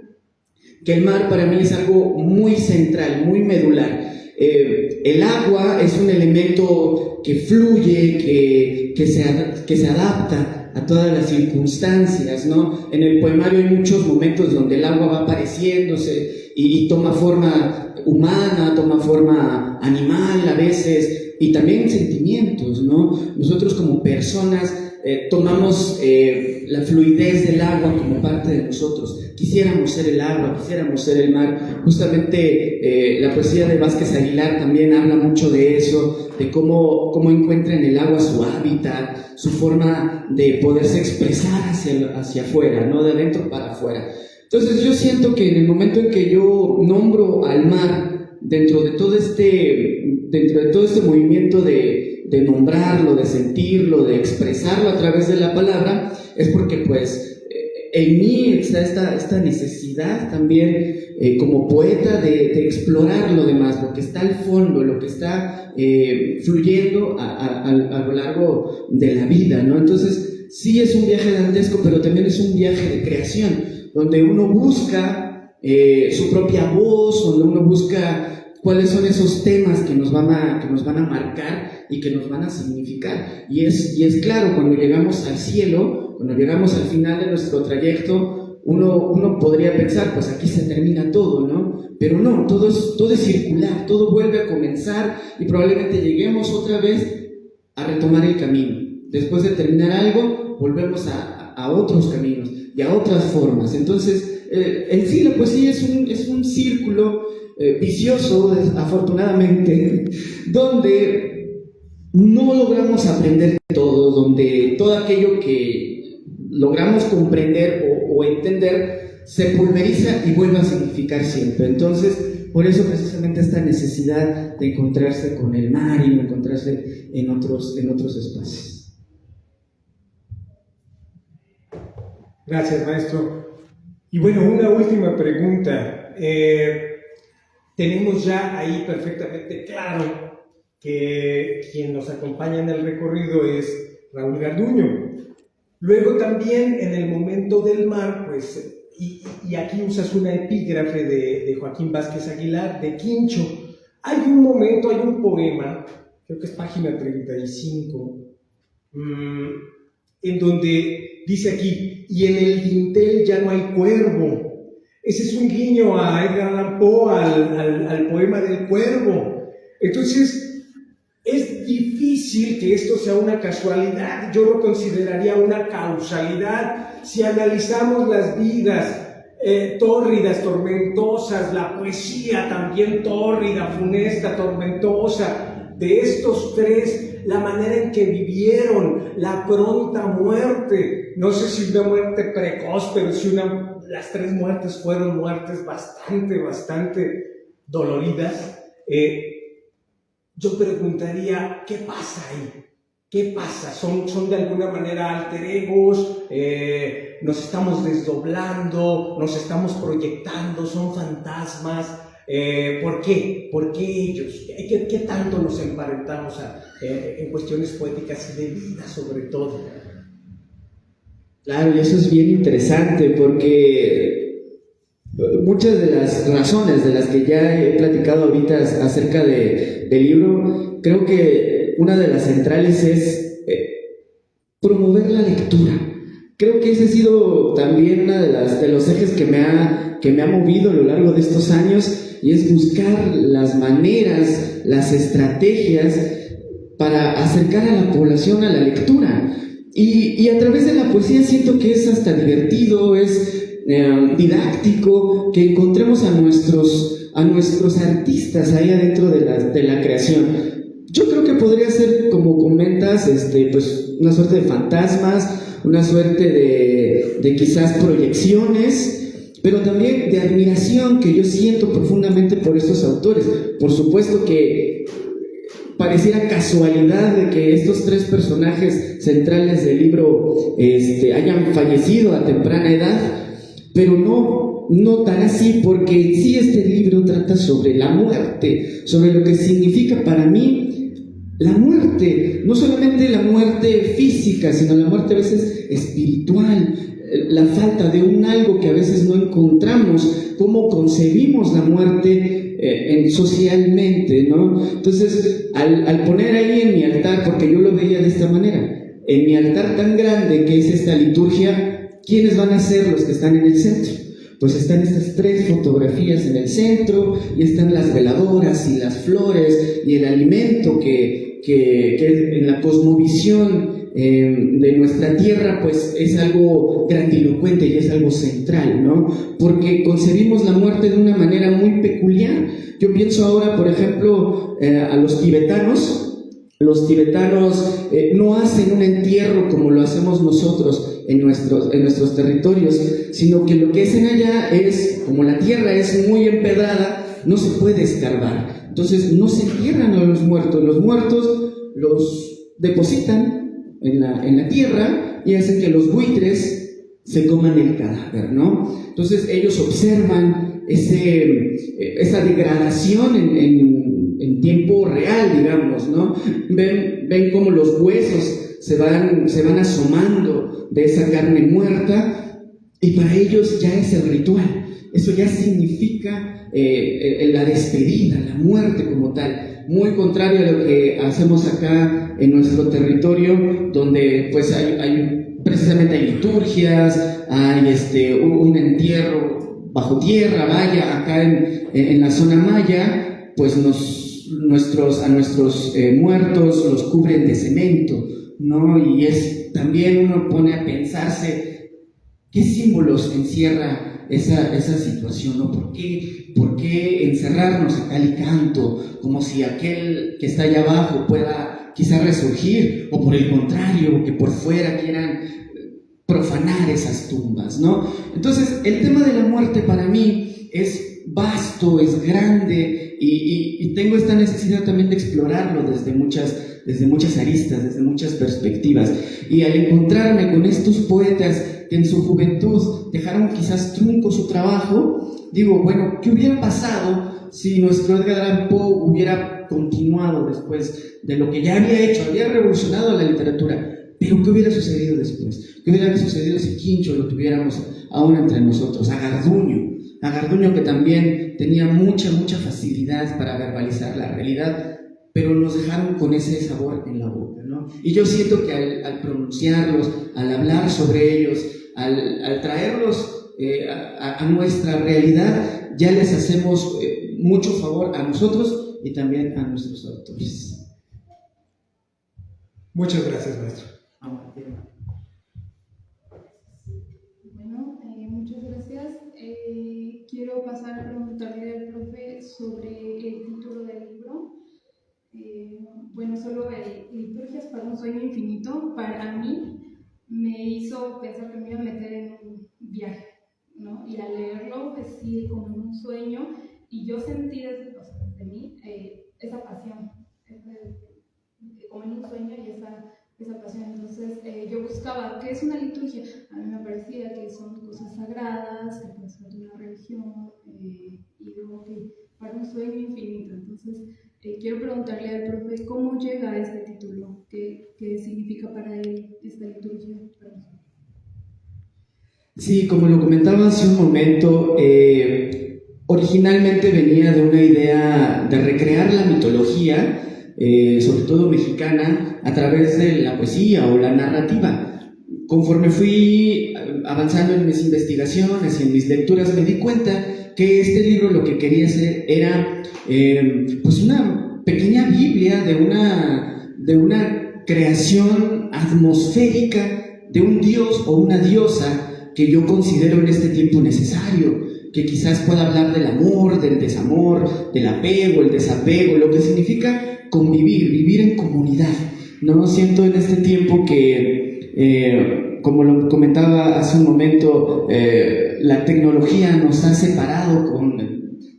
que el mar para mí es algo muy central, muy medular. el agua es un elemento que fluye, que se adapta a todas las circunstancias, ¿no? En el poemario hay muchos momentos donde el agua va apareciéndose y toma forma humana, toma forma animal a veces, y también sentimientos, ¿no? Nosotros como personas tomamos la fluidez del agua como parte de nosotros. Quisiéramos ser el agua, quisiéramos ser el mar. Justamente la poesía de Vázquez Aguilar también habla mucho de eso, de cómo encuentra en el agua su hábitat, su forma de poderse expresar hacia afuera, ¿no? De adentro para afuera. Entonces yo siento que en el momento en que yo nombro al mar dentro de todo este movimiento de nombrarlo, de sentirlo, de expresarlo a través de la palabra, es porque pues en mí está esta necesidad también como poeta de explorar lo demás, lo que está al fondo, lo que está fluyendo a lo largo de la vida, ¿no? Entonces sí es un viaje dantesco, pero también es un viaje de creación, donde uno busca su propia voz, donde uno busca cuáles son esos temas que nos van a marcar y que nos van a significar. Y es claro, cuando llegamos al cielo, cuando llegamos al final de nuestro trayecto, uno podría pensar, pues aquí se termina todo, ¿no? Pero no, todo es circular, todo vuelve a comenzar y probablemente lleguemos otra vez a retomar el camino. Después de terminar algo, volvemos a otros caminos y a otras formas. Entonces, en sí la poesía es un círculo vicioso, afortunadamente, donde no logramos aprender todo, donde todo aquello que logramos comprender o entender se pulveriza y vuelve a significar siempre. Entonces, por eso precisamente esta necesidad de encontrarse con el mar y de encontrarse en otros espacios. Gracias, maestro. Y bueno, una última pregunta. Tenemos ya ahí perfectamente claro que quien nos acompaña en el recorrido es Raúl Garduño. Luego también en el momento del mar, pues, y aquí usas una epígrafe de Joaquín Vázquez Aguilar, de Quincho. Hay un momento, hay un poema, creo que es página 35, en donde dice aquí, y en el dintel ya no hay cuervo. Ese es un guiño a Edgar Allan Poe, al poema del cuervo. Entonces, es difícil que esto sea una casualidad. Yo lo consideraría una causalidad. Si analizamos las vidas tórridas, tormentosas, la poesía también tórrida, funesta, tormentosa, de estos tres, la manera en que vivieron, la pronta muerte, no sé si una muerte precoz, pero sí las tres muertes fueron muertes bastante doloridas. Yo preguntaría, ¿qué pasa ahí? ¿Qué pasa? ¿Son de alguna manera alter egos? ¿Nos estamos desdoblando? ¿Nos estamos proyectando? ¿Son fantasmas? ¿Por qué? ¿Por qué ellos? ¿Qué tanto nos emparentamos en cuestiones poéticas y de vida sobre todo? Claro, y eso es bien interesante porque muchas de las razones de las que ya he platicado ahorita acerca del libro, creo que una de las centrales es promover la lectura. Creo que ese ha sido también uno de los ejes que me ha movido a lo largo de estos años, y es buscar las maneras, las estrategias para acercar a la población a la lectura. Y a través de la poesía siento que es hasta divertido, es didáctico, que encontremos a nuestros artistas ahí adentro de la creación. Yo creo que podría ser, como comentas, pues una suerte de fantasmas, una suerte de quizás proyecciones, pero también de admiración que yo siento profundamente por estos autores. Por supuesto que pareciera casualidad de que estos tres personajes centrales del libro hayan fallecido a temprana edad, pero no tan así, porque sí este libro trata sobre la muerte, sobre lo que significa para mí la muerte, no solamente la muerte física, sino la muerte a veces espiritual, la falta de un algo que a veces no encontramos, cómo concebimos la muerte socialmente, ¿no? Entonces, al poner ahí en mi altar, porque yo lo veía de esta manera, en mi altar tan grande que es esta liturgia, ¿quiénes van a ser los que están en el centro? Pues están estas 3 fotografías en el centro, y están las veladoras y las flores y el alimento que en la cosmovisión de nuestra tierra pues es algo grandilocuente y es algo central, ¿no? Porque concebimos la muerte de una manera muy peculiar. Yo pienso ahora, por ejemplo, a los tibetanos. Los tibetanos no hacen un entierro como lo hacemos nosotros en nuestros territorios, sino que lo que hacen allá es, como la tierra es muy empedrada, no se puede escarbar. Entonces no se entierran a los muertos los depositan en la tierra y hacen que los buitres se coman el cadáver, ¿no? Entonces ellos observan esa degradación en tiempo real, digamos, ¿no? Ven cómo los huesos se van asomando de esa carne muerta, y para ellos ya es el ritual. Eso ya significa la despedida, la muerte como tal. Muy contrario a lo que hacemos acá en nuestro territorio, donde pues precisamente hay liturgias, hay un entierro bajo tierra, vaya, acá en la zona maya, pues a nuestros muertos los cubren de cemento, ¿no? Y también uno pone a pensarse qué símbolos encierra esa situación, ¿no? ¿Por qué encerrarnos a cal y canto, como si aquel que está allá abajo pueda quizá resurgir, o por el contrario, que por fuera quieran profanar esas tumbas, ¿no? Entonces, el tema de la muerte para mí es vasto, es grande, y tengo esta necesidad también de explorarlo desde muchas aristas, desde muchas perspectivas. Y al encontrarme con estos poetas que en su juventud dejaron quizás trunco su trabajo, digo, bueno, ¿qué hubiera pasado si nuestro Edgar Allan Poe hubiera continuado después de lo que ya había hecho? Había revolucionado la literatura, pero ¿qué hubiera sucedido después? ¿Qué hubiera sucedido si Quincho lo tuviéramos aún entre nosotros? A Garduño, que también tenía mucha facilidad para verbalizar la realidad, pero nos dejaron con ese sabor en la boca, ¿no? Y yo siento que al pronunciarlos, al hablar sobre ellos, al traerlos a nuestra realidad, ya les hacemos mucho favor a nosotros y también a nuestros autores. Muchas gracias, maestro. Bueno, muchas gracias. Quiero pasar a preguntarle al profe sobre el título del libro. Bueno, solo Liturgias para un sueño infinito, para mí me hizo pensar que me iba a meter en un viaje, ¿no? Y al leerlo, pues sí, como en un sueño, y yo sentí desde mí esa pasión, como en un sueño, y esa pasión. Entonces yo buscaba qué es una liturgia. A mí me parecía que son cosas sagradas, que puede ser de una religión, y digo que para un sueño infinito. Entonces quiero preguntarle al profe cómo llega a este título, qué significa para él esta liturgia. Sí, como lo comentaba hace un momento, originalmente venía de una idea de recrear la mitología, sobre todo mexicana, a través de la poesía o la narrativa. Conforme fui avanzando en mis investigaciones y en mis lecturas, me di cuenta que este libro lo que quería hacer era pues una pequeña Biblia de una creación atmosférica de un dios o una diosa que yo considero en este tiempo necesario, que quizás pueda hablar del amor, del desamor, del apego, el desapego, lo que significa convivir, vivir en comunidad, ¿no? Siento en este tiempo que, como lo comentaba hace un momento, la tecnología nos ha separado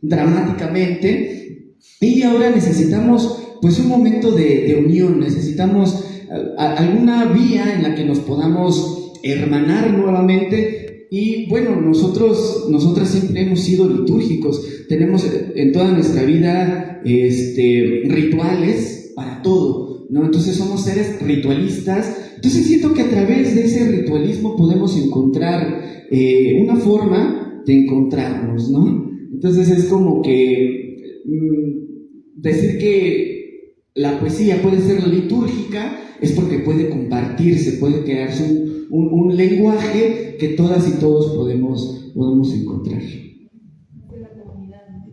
dramáticamente, y ahora necesitamos pues un momento de unión, necesitamos alguna vía en la que nos podamos hermanar nuevamente. Y bueno, nosotras siempre hemos sido litúrgicos, tenemos en toda nuestra vida rituales para todo, ¿no? Entonces somos seres ritualistas. Entonces siento que a través de ese ritualismo podemos encontrar una forma de encontrarnos, ¿no? Entonces es como que decir que la poesía puede ser litúrgica es porque puede compartirse, puede crearse un lenguaje que todas y todos podemos encontrar. De la comunidad, ¿no?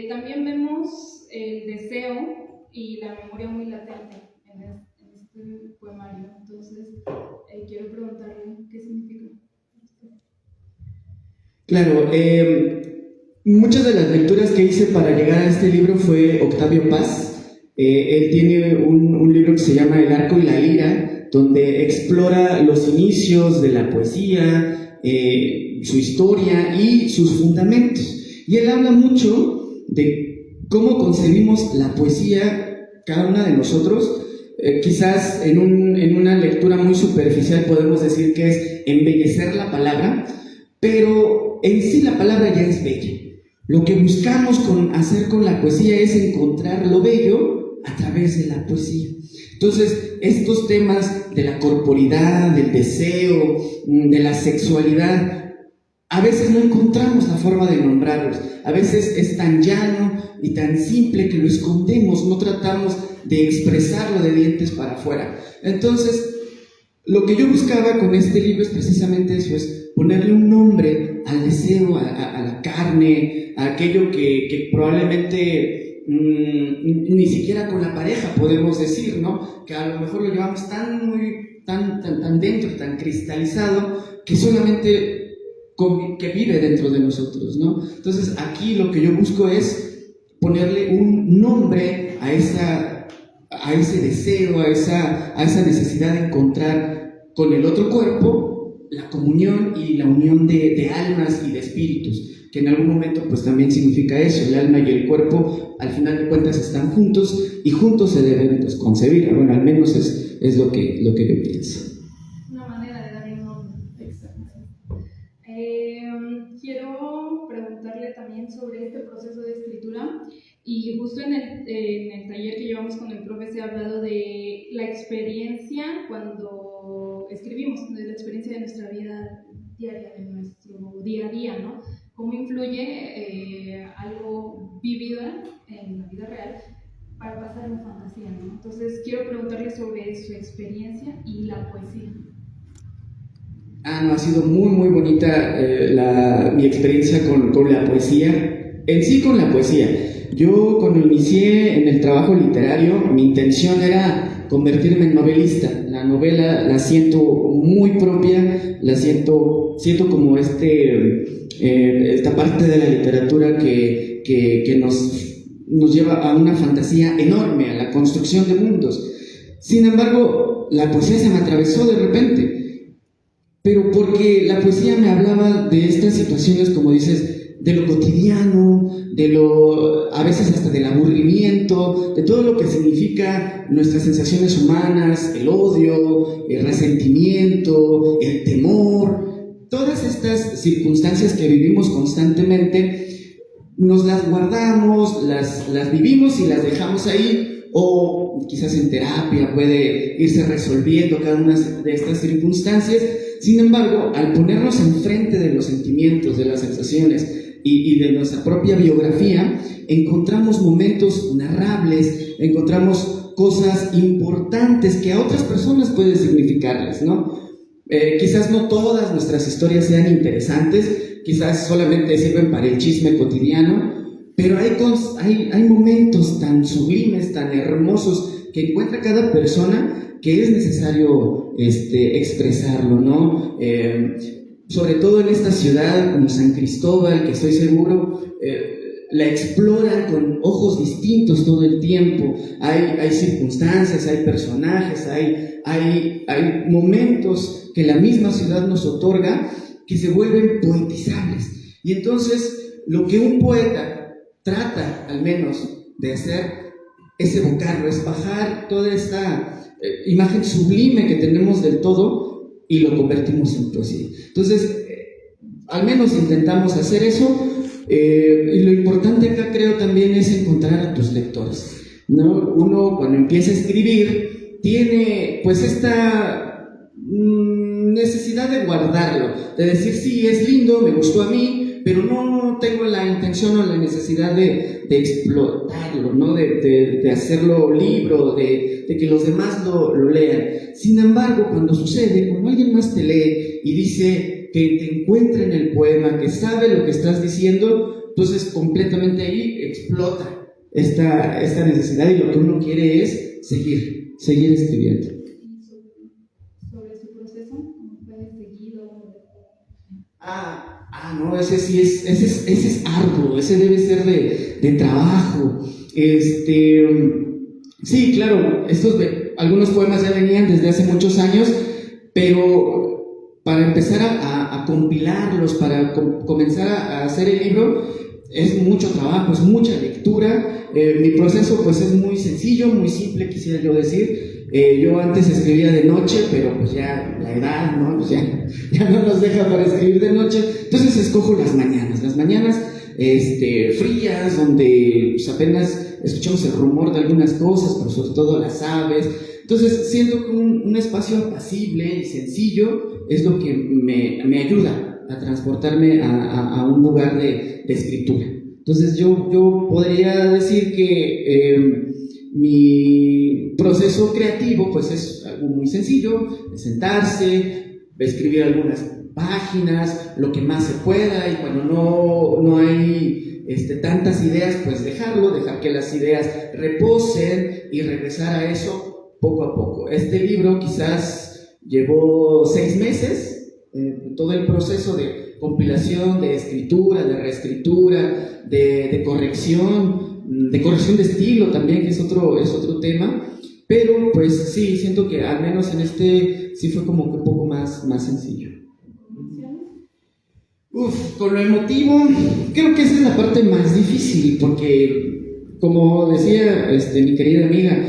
También vemos el deseo y la memoria muy latente en este poemario. Entonces, quiero preguntarle qué significa. Claro, muchas de las lecturas que hice para llegar a este libro fue Octavio Paz. Él tiene un libro que se llama El arco y la lira, donde explora los inicios de la poesía, su historia y sus fundamentos. Y él habla mucho de cómo concebimos la poesía cada una de nosotros. Quizás en una lectura muy superficial podemos decir que es embellecer la palabra, pero en sí la palabra ya es bella. Lo que buscamos hacer con la poesía es encontrar lo bello a través de la poesía. Entonces, estos temas de la corporidad, del deseo, de la sexualidad, a veces no encontramos la forma de nombrarlos. A veces es tan llano y tan simple que lo escondemos, no tratamos de expresarlo de dientes para afuera. Entonces, lo que yo buscaba con este libro es precisamente eso, es ponerle un nombre al deseo, a la carne, a aquello que probablemente ni siquiera con la pareja podemos decir, ¿no? Que a lo mejor lo llevamos tan dentro, tan cristalizado, que solamente que vive dentro de nosotros, ¿no? Entonces aquí lo que yo busco es ponerle un nombre a ese deseo, a esa necesidad de encontrar con el otro cuerpo la comunión y la unión de almas y de espíritus, que en algún momento pues también significa eso. El alma y el cuerpo al final de cuentas están juntos y juntos se deben pues concebir. Bueno, al menos es lo que yo pienso. Una manera de darle un nombre. Exacto. Quiero preguntarle también sobre este proceso de escritura, y justo en el taller que llevamos con el profe se ha hablado de la experiencia cuando escribimos, de la experiencia de nuestra vida diaria, de nuestro día a día, ¿no? Cómo influye algo vivido en la vida real para pasar en fantasía, ¿no? Entonces quiero preguntarle sobre su experiencia y la poesía. No, ha sido muy muy bonita mi experiencia con la poesía, en sí con la poesía. Yo cuando inicié en el trabajo literario, mi intención era convertirme en novelista. La novela la siento muy propia, la siento como esta parte de la literatura que nos lleva a una fantasía enorme, a la construcción de mundos. Sin embargo, la poesía se me atravesó de repente, pero porque la poesía me hablaba de estas situaciones, como dices, de lo cotidiano, a veces hasta del aburrimiento, de todo lo que significa nuestras sensaciones humanas, el odio, el resentimiento, el temor. Todas estas circunstancias que vivimos constantemente, nos las guardamos, las vivimos y las dejamos ahí, o quizás en terapia puede irse resolviendo cada una de estas circunstancias. Sin embargo, al ponernos enfrente de los sentimientos, de las sensaciones y de nuestra propia biografía, encontramos momentos narrables, encontramos cosas importantes que a otras personas pueden significarles, ¿no? Quizás no todas nuestras historias sean interesantes, quizás solamente sirven para el chisme cotidiano, pero hay momentos tan sublimes, tan hermosos que encuentra cada persona que es necesario expresarlo, ¿no? Sobre todo en esta ciudad como San Cristóbal, que estoy seguro la exploran con ojos distintos todo el tiempo. Hay circunstancias, hay personajes, hay momentos que la misma ciudad nos otorga que se vuelven poetizables. Y entonces lo que un poeta trata al menos de hacer es evocarlo, es bajar toda esta imagen sublime que tenemos del todo y lo convertimos en poesía. Entonces, al menos intentamos hacer eso. Y lo importante acá creo también es encontrar a tus lectores. ¿no? Uno cuando empieza a escribir tiene pues esta necesidad de guardarlo, de decir sí, es lindo, me gustó a mí, pero no tengo la intención o la necesidad de explotarlo, ¿no? de hacerlo libro, de que los demás lo lean. Sin embargo, cuando sucede, cuando alguien más te lee y dice que te encuentra en el poema, que sabe lo que estás diciendo, entonces completamente ahí explota esta necesidad, y lo que uno quiere es seguir escribiendo. Sobre su proceso, ¿cómo fue seguido? No, ese es arduo, ese debe ser de trabajo. Sí, claro, algunos poemas ya venían desde hace muchos años, pero para empezar a compilarlos, para comenzar a hacer el libro, es mucho trabajo, es mucha lectura. Mi proceso pues es muy sencillo, muy simple, quisiera yo decir. Yo antes escribía de noche, pero pues ya la edad, ¿no? Pues ya no nos deja para escribir de noche. Entonces escojo las mañanas frías, donde pues apenas escuchamos el rumor de algunas cosas, pero sobre todo las aves. Entonces siento que un espacio apacible y sencillo es lo que me ayuda a transportarme a un lugar de escritura. Entonces yo podría decir que mi proceso creativo pues es algo muy sencillo, de sentarse, escribir algunas páginas, lo que más se pueda, y cuando no hay tantas ideas, pues dejar que las ideas reposen y regresar a eso poco a poco. Este libro quizás llevó 6 meses, todo el proceso de compilación, de escritura, de reescritura, de corrección de estilo también, que es otro tema, pero pues sí, siento que al menos en sí fue como que un poco más sencillo. Con lo emotivo, creo que esa es la parte más difícil, porque como decía mi querida amiga,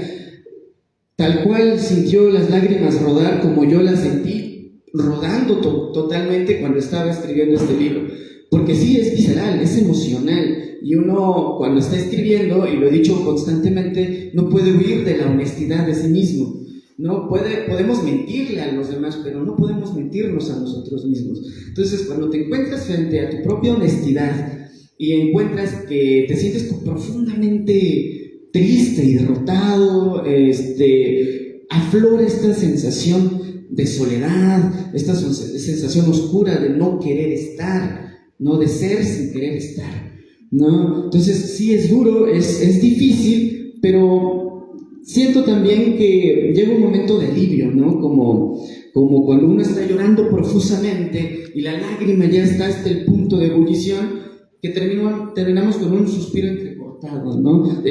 tal cual sintió las lágrimas rodar como yo las sentí rodando totalmente cuando estaba escribiendo este libro, porque sí, es visceral, es emocional. Y uno cuando está escribiendo, y lo he dicho constantemente, no puede huir de la honestidad de sí mismo. Podemos mentirle a los demás, pero no podemos mentirnos a nosotros mismos. Entonces, cuando te encuentras frente a tu propia honestidad y encuentras que te sientes profundamente triste y derrotado, aflora esta sensación de soledad, esta sensación oscura de no querer estar, ¿no? De ser sin querer estar, ¿no? Entonces sí, es duro, es difícil, pero siento también que llega un momento de alivio, ¿no? Como cuando uno está llorando profusamente y la lágrima ya está hasta el punto de ebullición, que terminamos con un suspiro entrecortado, ¿no?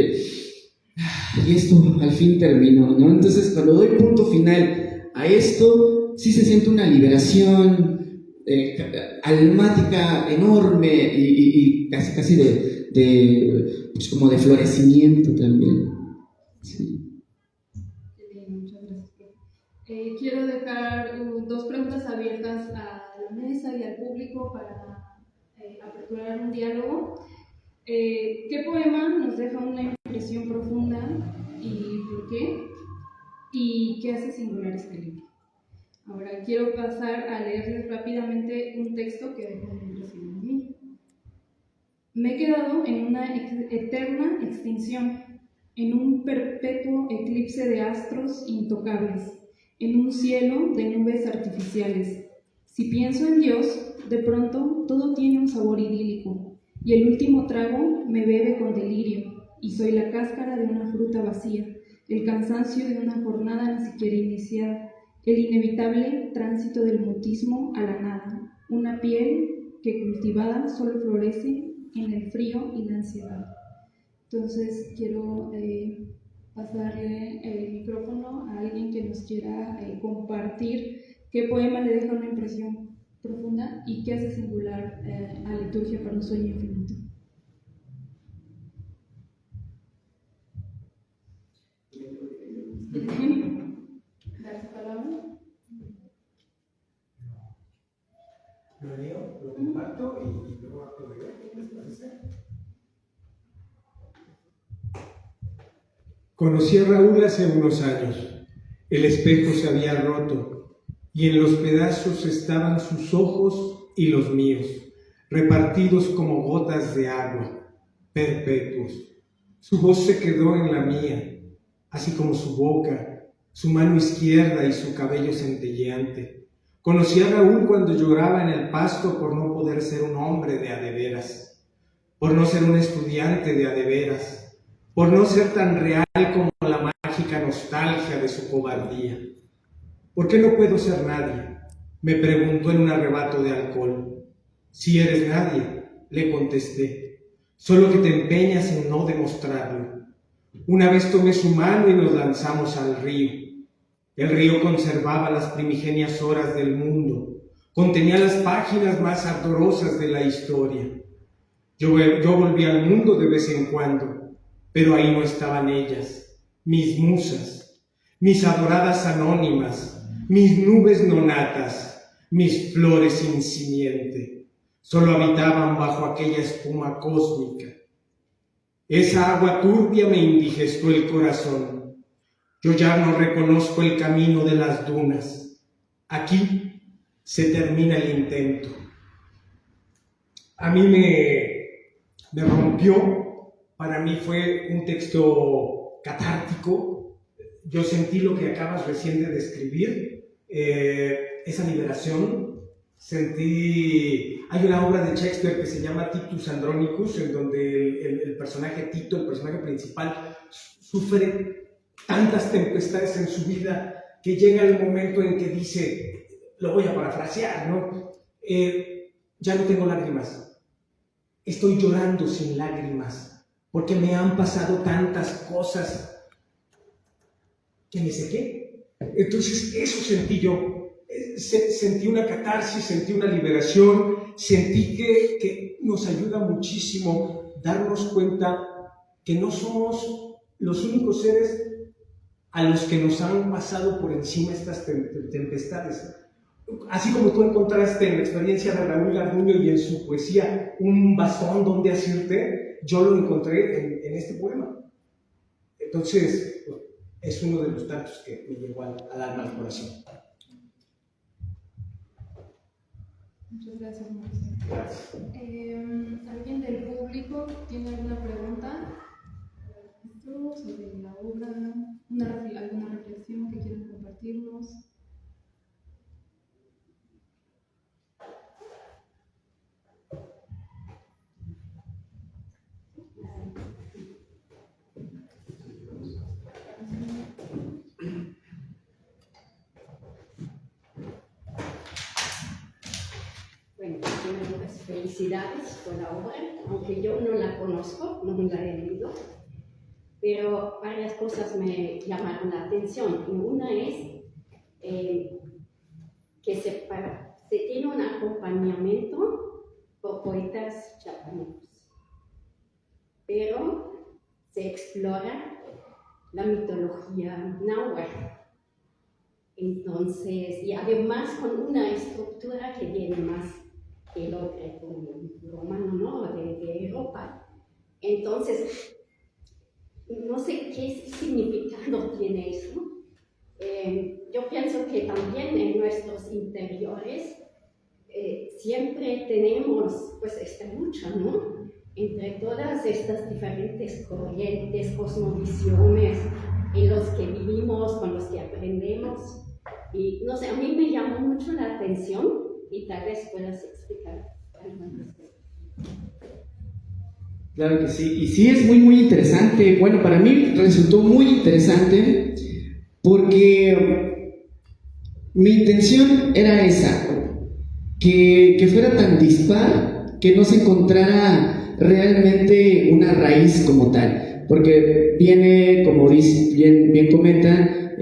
Y esto al fin terminó, ¿no? Entonces cuando doy punto final a esto, sí se siente una liberación almática enorme y casi pues como de florecimiento también. Sí. Muchas gracias. Quiero dejar 2 preguntas abiertas a la mesa y al público para aperturar un diálogo. ¿Qué poema nos deja una impresión profunda y por qué? ¿Y qué hace singular este libro? Ahora quiero pasar a leerles rápidamente un texto que dejó una impresión en mí. Me he quedado en una eterna extinción, en un perpetuo eclipse de astros intocables, en un cielo de nubes artificiales. Si pienso en Dios, de pronto todo tiene un sabor idílico, y el último trago me bebe con delirio, y soy la cáscara de una fruta vacía, el cansancio de una jornada ni siquiera iniciada, el inevitable tránsito del mutismo a la nada, una piel que cultivada solo florece en el frío y la ansiedad. Entonces quiero pasarle el micrófono a alguien que nos quiera compartir qué poema le deja una impresión profunda y qué hace singular a Liturgia para un sueño infinito. ¿Dar su palabra? Lo leo, lo comparto y luego acto de ver, ¿qué les parece? Conocí a Raúl hace unos años. El espejo se había roto y en los pedazos estaban sus ojos y los míos, repartidos como gotas de agua, perpetuos. Su voz se quedó en la mía, así como su boca, su mano izquierda y su cabello centelleante. Conocí a Raúl cuando lloraba en el pasto por no poder ser un hombre de a de veras, por no ser un estudiante de a de veras, por no ser tan real como la mágica nostalgia de su cobardía. ¿Por qué no puedo ser nadie?, me preguntó en un arrebato de alcohol. Si eres nadie, le contesté, solo que te empeñas en no demostrarlo. Una vez tomé su mano y nos lanzamos al río. El río conservaba las primigenias horas del mundo, contenía las páginas más ardorosas de la historia. Yo volví al mundo de vez en cuando, pero ahí no estaban ellas, mis musas, mis adoradas anónimas, mis nubes nonatas, mis flores sin simiente. Solo habitaban bajo aquella espuma cósmica. Esa agua turbia me indigestó el corazón. Yo ya no reconozco el camino de las dunas. Aquí se termina el intento. A mí me rompió, para mí fue un texto catártico. Yo sentí lo que acabas recién de describir, esa liberación. Hay una obra de Shakespeare que se llama Titus Andronicus, en donde el personaje Tito, el personaje principal, sufre tantas tempestades en su vida que llega el momento en que dice, lo voy a parafrasear, ¿no? Ya no tengo lágrimas, estoy llorando sin lágrimas, porque me han pasado tantas cosas que me sequé. Entonces eso sentí yo, sentí una catarsis, sentí una liberación, sentí que nos ayuda muchísimo darnos cuenta que no somos los únicos seres a los que nos han pasado por encima estas tempestades. Así como tú encontraste en la experiencia de Raúl Garduño y en su poesía un bastón donde asirte, yo lo encontré en este poema. Entonces, es uno de los tantos que me llegó al alma, al corazón. Muchas gracias, Mauricio. Gracias. ¿Alguien del público tiene alguna pregunta sobre la obra? ¿Alguna reflexión que quieran compartirnos? Bueno, primero, pues, felicidades por la obra, aunque yo no la conozco, no la he leído, pero varias cosas me llamaron la atención. Y una es que se tiene un acompañamiento por poetas chapanecos, pero se explora la mitología náhuatl. Entonces, y además con una estructura que viene más que el otro romano, ¿no? de Europa. Entonces, no sé qué significado tiene eso. Yo pienso que también en nuestros interiores siempre tenemos pues esta lucha, ¿no? Entre todas estas diferentes corrientes, cosmovisiones en los que vivimos, con los que aprendemos. Y no sé, a mí me llamó mucho la atención y tal vez puedas explicar algo al respecto. Claro que sí, y sí es muy muy interesante. Bueno, para mí resultó muy interesante porque mi intención era esa, que fuera tan dispar que no se encontrara realmente una raíz como tal, porque viene, como dice, bien comenta,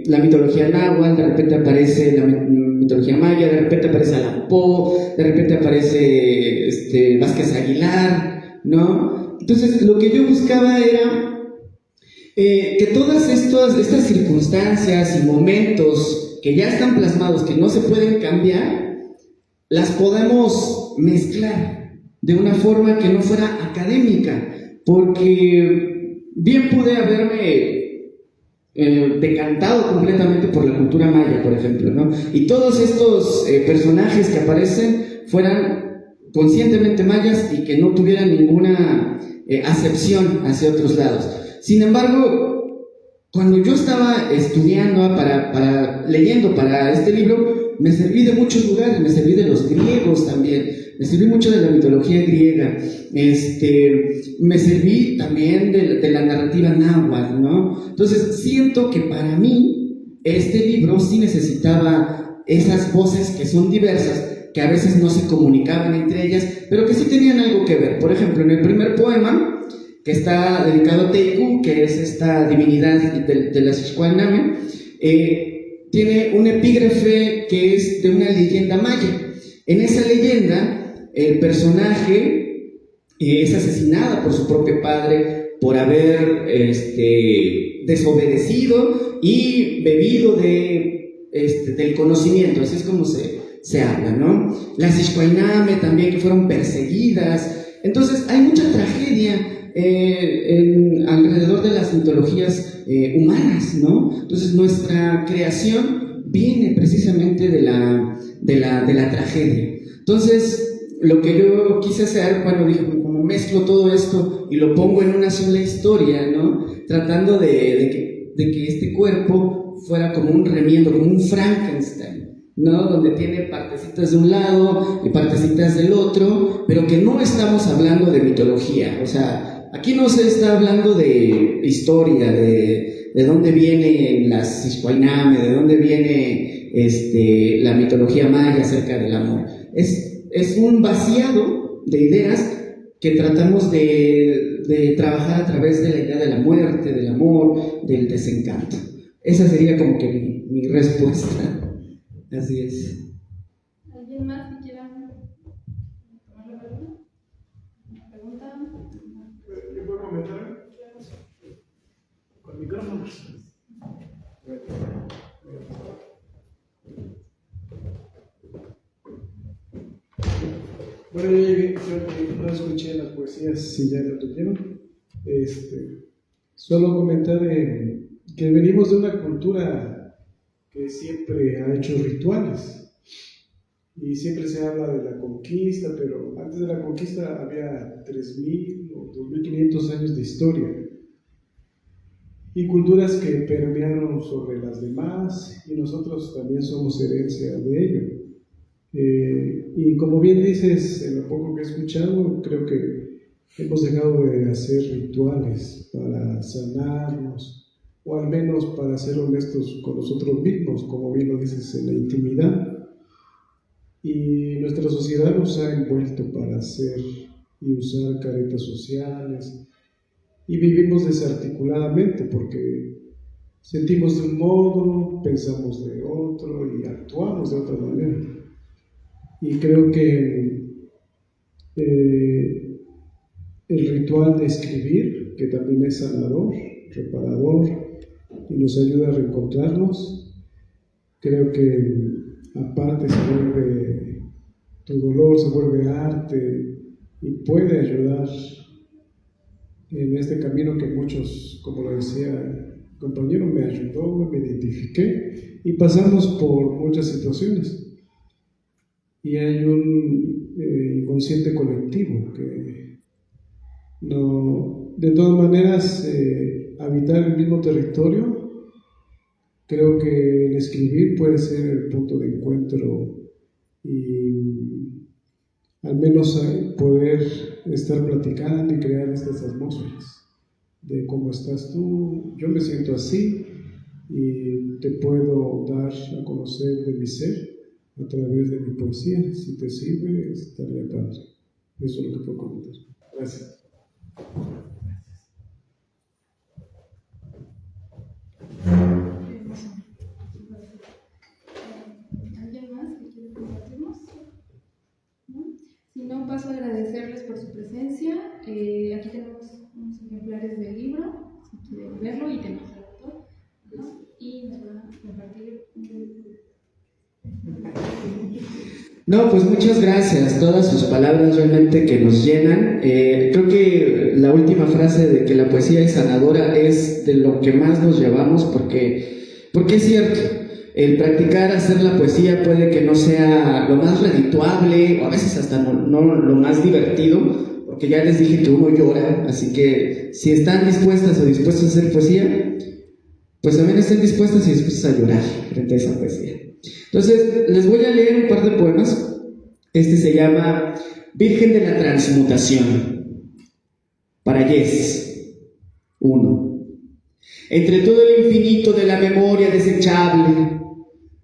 la mitología náhuatl, de repente aparece la mitología maya, de repente aparece Allan Poe, de repente aparece Vázquez Aguilar, ¿no? Entonces lo que yo buscaba era que todas estas circunstancias y momentos que ya están plasmados, que no se pueden cambiar, las podamos mezclar de una forma que no fuera académica, porque bien pude haberme decantado completamente por la cultura maya, por ejemplo, ¿no? Y todos estos personajes que aparecen fueran conscientemente mayas y que no tuvieran ninguna acepción hacia otros lados. Sin embargo, cuando yo estaba estudiando, leyendo para este libro, me serví de muchos lugares, me serví de los griegos también, me serví mucho de la mitología griega, me serví también de la narrativa náhuatl, ¿no? Entonces siento que para mí este libro sí necesitaba esas voces que son diversas, que a veces no se comunicaban entre ellas, pero que sí tenían algo que ver. Por ejemplo, en el primer poema, que está dedicado a Teiku, que es esta divinidad de la Xixcualname, tiene un epígrafe que es de una leyenda maya. En esa leyenda, el personaje es asesinada por su propio padre por haber desobedecido y bebido del conocimiento, así es como se habla, ¿no? Las Xixcualname también, que fueron perseguidas. Entonces hay mucha tragedia alrededor de las mitologías humanas, ¿no? Entonces nuestra creación viene precisamente de la tragedia. Entonces lo que yo quise hacer, bueno, dije, como mezclo todo esto y lo pongo en una sola historia, ¿no? Tratando de que este cuerpo fuera como un remiendo, como un Frankenstein, ¿no? Donde tiene partecitas de un lado y partecitas del otro, pero que no estamos hablando de mitología. O sea, aquí no se está hablando de historia, de dónde vienen las Xixcualname, de dónde viene la mitología maya acerca del amor. Es un vaciado de ideas que tratamos de trabajar a través de la idea de la muerte, del amor, del desencanto. Esa sería como que mi respuesta. Así es. ¿Alguien más que quiera tomar la palabra? ¿Una pregunta? ¿Yo puedo comentar? Con micrófonos. Bueno, yo llegué, no escuché las poesías, si ya lo tuvieron. Solo comentar que venimos de una cultura que siempre ha hecho rituales y siempre se habla de la conquista, pero antes de la conquista había 3.000 o 2.500 años de historia y culturas que permearon sobre las demás y nosotros también somos herencia de ello. Y como bien dices, en lo poco que he escuchado, creo que hemos dejado de hacer rituales para sanarnos, o al menos para ser honestos con nosotros mismos, como bien lo dices, en la intimidad. Y nuestra sociedad nos ha envuelto para hacer y usar caretas sociales, y vivimos desarticuladamente porque sentimos de un modo, pensamos de otro y actuamos de otra manera. Y creo que el ritual de escribir, que también es sanador, reparador, y nos ayuda a reencontrarnos, creo que aparte se vuelve, tu dolor se vuelve arte y puede ayudar en este camino que muchos, como lo decía el compañero, me ayudó, me identifiqué y pasamos por muchas situaciones. Y hay un inconsciente colectivo que no, de todas maneras, habitar el mismo territorio, creo que el escribir puede ser el punto de encuentro y al menos poder estar platicando y crear estas atmósferas de cómo estás tú, yo me siento así y te puedo dar a conocer de mi ser a través de mi poesía. Si te sirve, estaría padre. Eso es lo que puedo comentar. Gracias. ¿Alguien más que quiera compartirnos? ¿No? Si no, paso a agradecerles por su presencia. Aquí tenemos unos ejemplares del libro, si quieren verlo, y tenemos el autor, ¿no? Y nos va a compartir No, pues muchas gracias, todas sus palabras realmente que nos llenan. Creo que la última frase de que la poesía es sanadora es de lo que más nos llevamos, porque es cierto, el practicar hacer la poesía puede que no sea lo más redituable, o a veces hasta no lo más divertido, porque ya les dije que uno llora, así que si están dispuestas o dispuestos a hacer poesía, pues también estén dispuestas y dispuestos a llorar frente a esa poesía. Entonces, les voy a leer un par de poemas. Este se llama Virgen de la Transmutación. Para Yes. 1. Entre todo el infinito de la memoria desechable,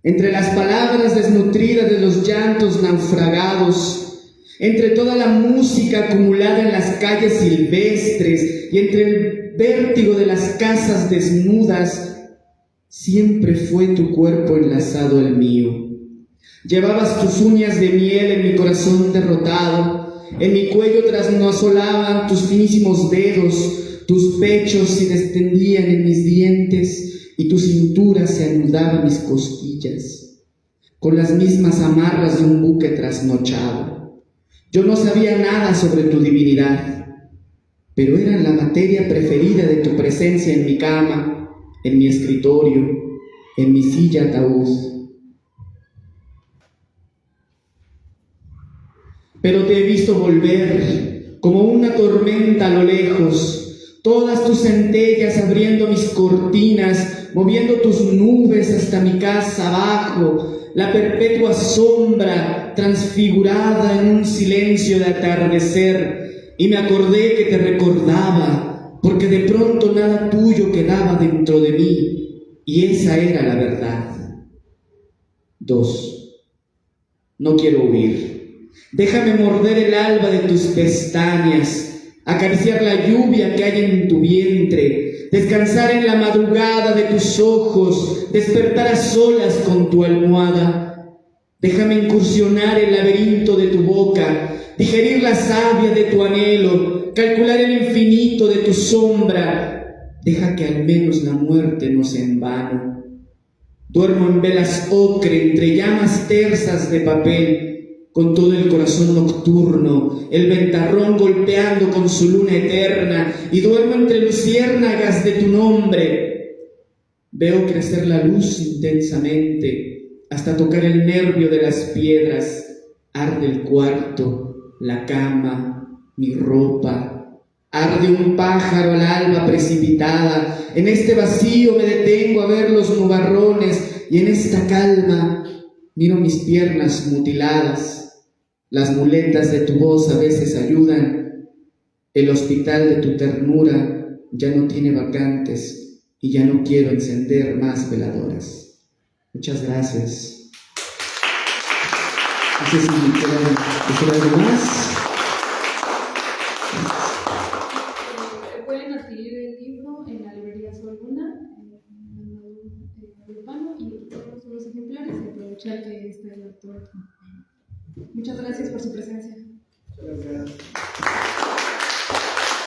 entre las palabras desnutridas de los llantos naufragados, entre toda la música acumulada en las calles silvestres y entre el vértigo de las casas desnudas, siempre fue tu cuerpo enlazado al mío. Llevabas tus uñas de miel en mi corazón derrotado, en mi cuello trasnozolaban tus finísimos dedos, tus pechos se destendían en mis dientes y tu cintura se anudaba a mis costillas, con las mismas amarras de un buque trasnochado. Yo no sabía nada sobre tu divinidad, pero eran la materia preferida de tu presencia en mi cama, en mi escritorio, en mi silla ataúd. Pero te he visto volver como una tormenta a lo lejos, todas tus centellas abriendo mis cortinas, moviendo tus nubes hasta mi casa abajo, la perpetua sombra transfigurada en un silencio de atardecer, y me acordé que te recordaba, porque de pronto nada tuyo quedaba dentro de mí, y esa era la verdad. 2. No quiero huir. Déjame morder el alba de tus pestañas, acariciar la lluvia que hay en tu vientre, descansar en la madrugada de tus ojos, despertar a solas con tu almohada. Déjame incursionar el laberinto de tu boca, digerir la savia de tu anhelo, calcular el infinito de tu sombra. Deja que al menos la muerte no sea en vano. Duermo en velas ocre entre llamas tersas de papel, con todo el corazón nocturno, el ventarrón golpeando con su luna eterna, y duermo entre luciérnagas de tu nombre. Veo crecer la luz intensamente, hasta tocar el nervio de las piedras. Arde el cuarto, la cama, mi ropa. Arde un pájaro al alba precipitada. En este vacío me detengo a ver los nubarrones, y en esta calma miro mis piernas mutiladas. Las muletas de tu voz a veces ayudan. El hospital de tu ternura ya no tiene vacantes y ya no quiero encender más veladoras. Muchas gracias. No sé si queda algo más. Pueden adquirir el libro en la librería Soluna, urbano, y tenemos unos ejemplares y aprovechar que está el autor. Muchas gracias por su presencia. Gracias.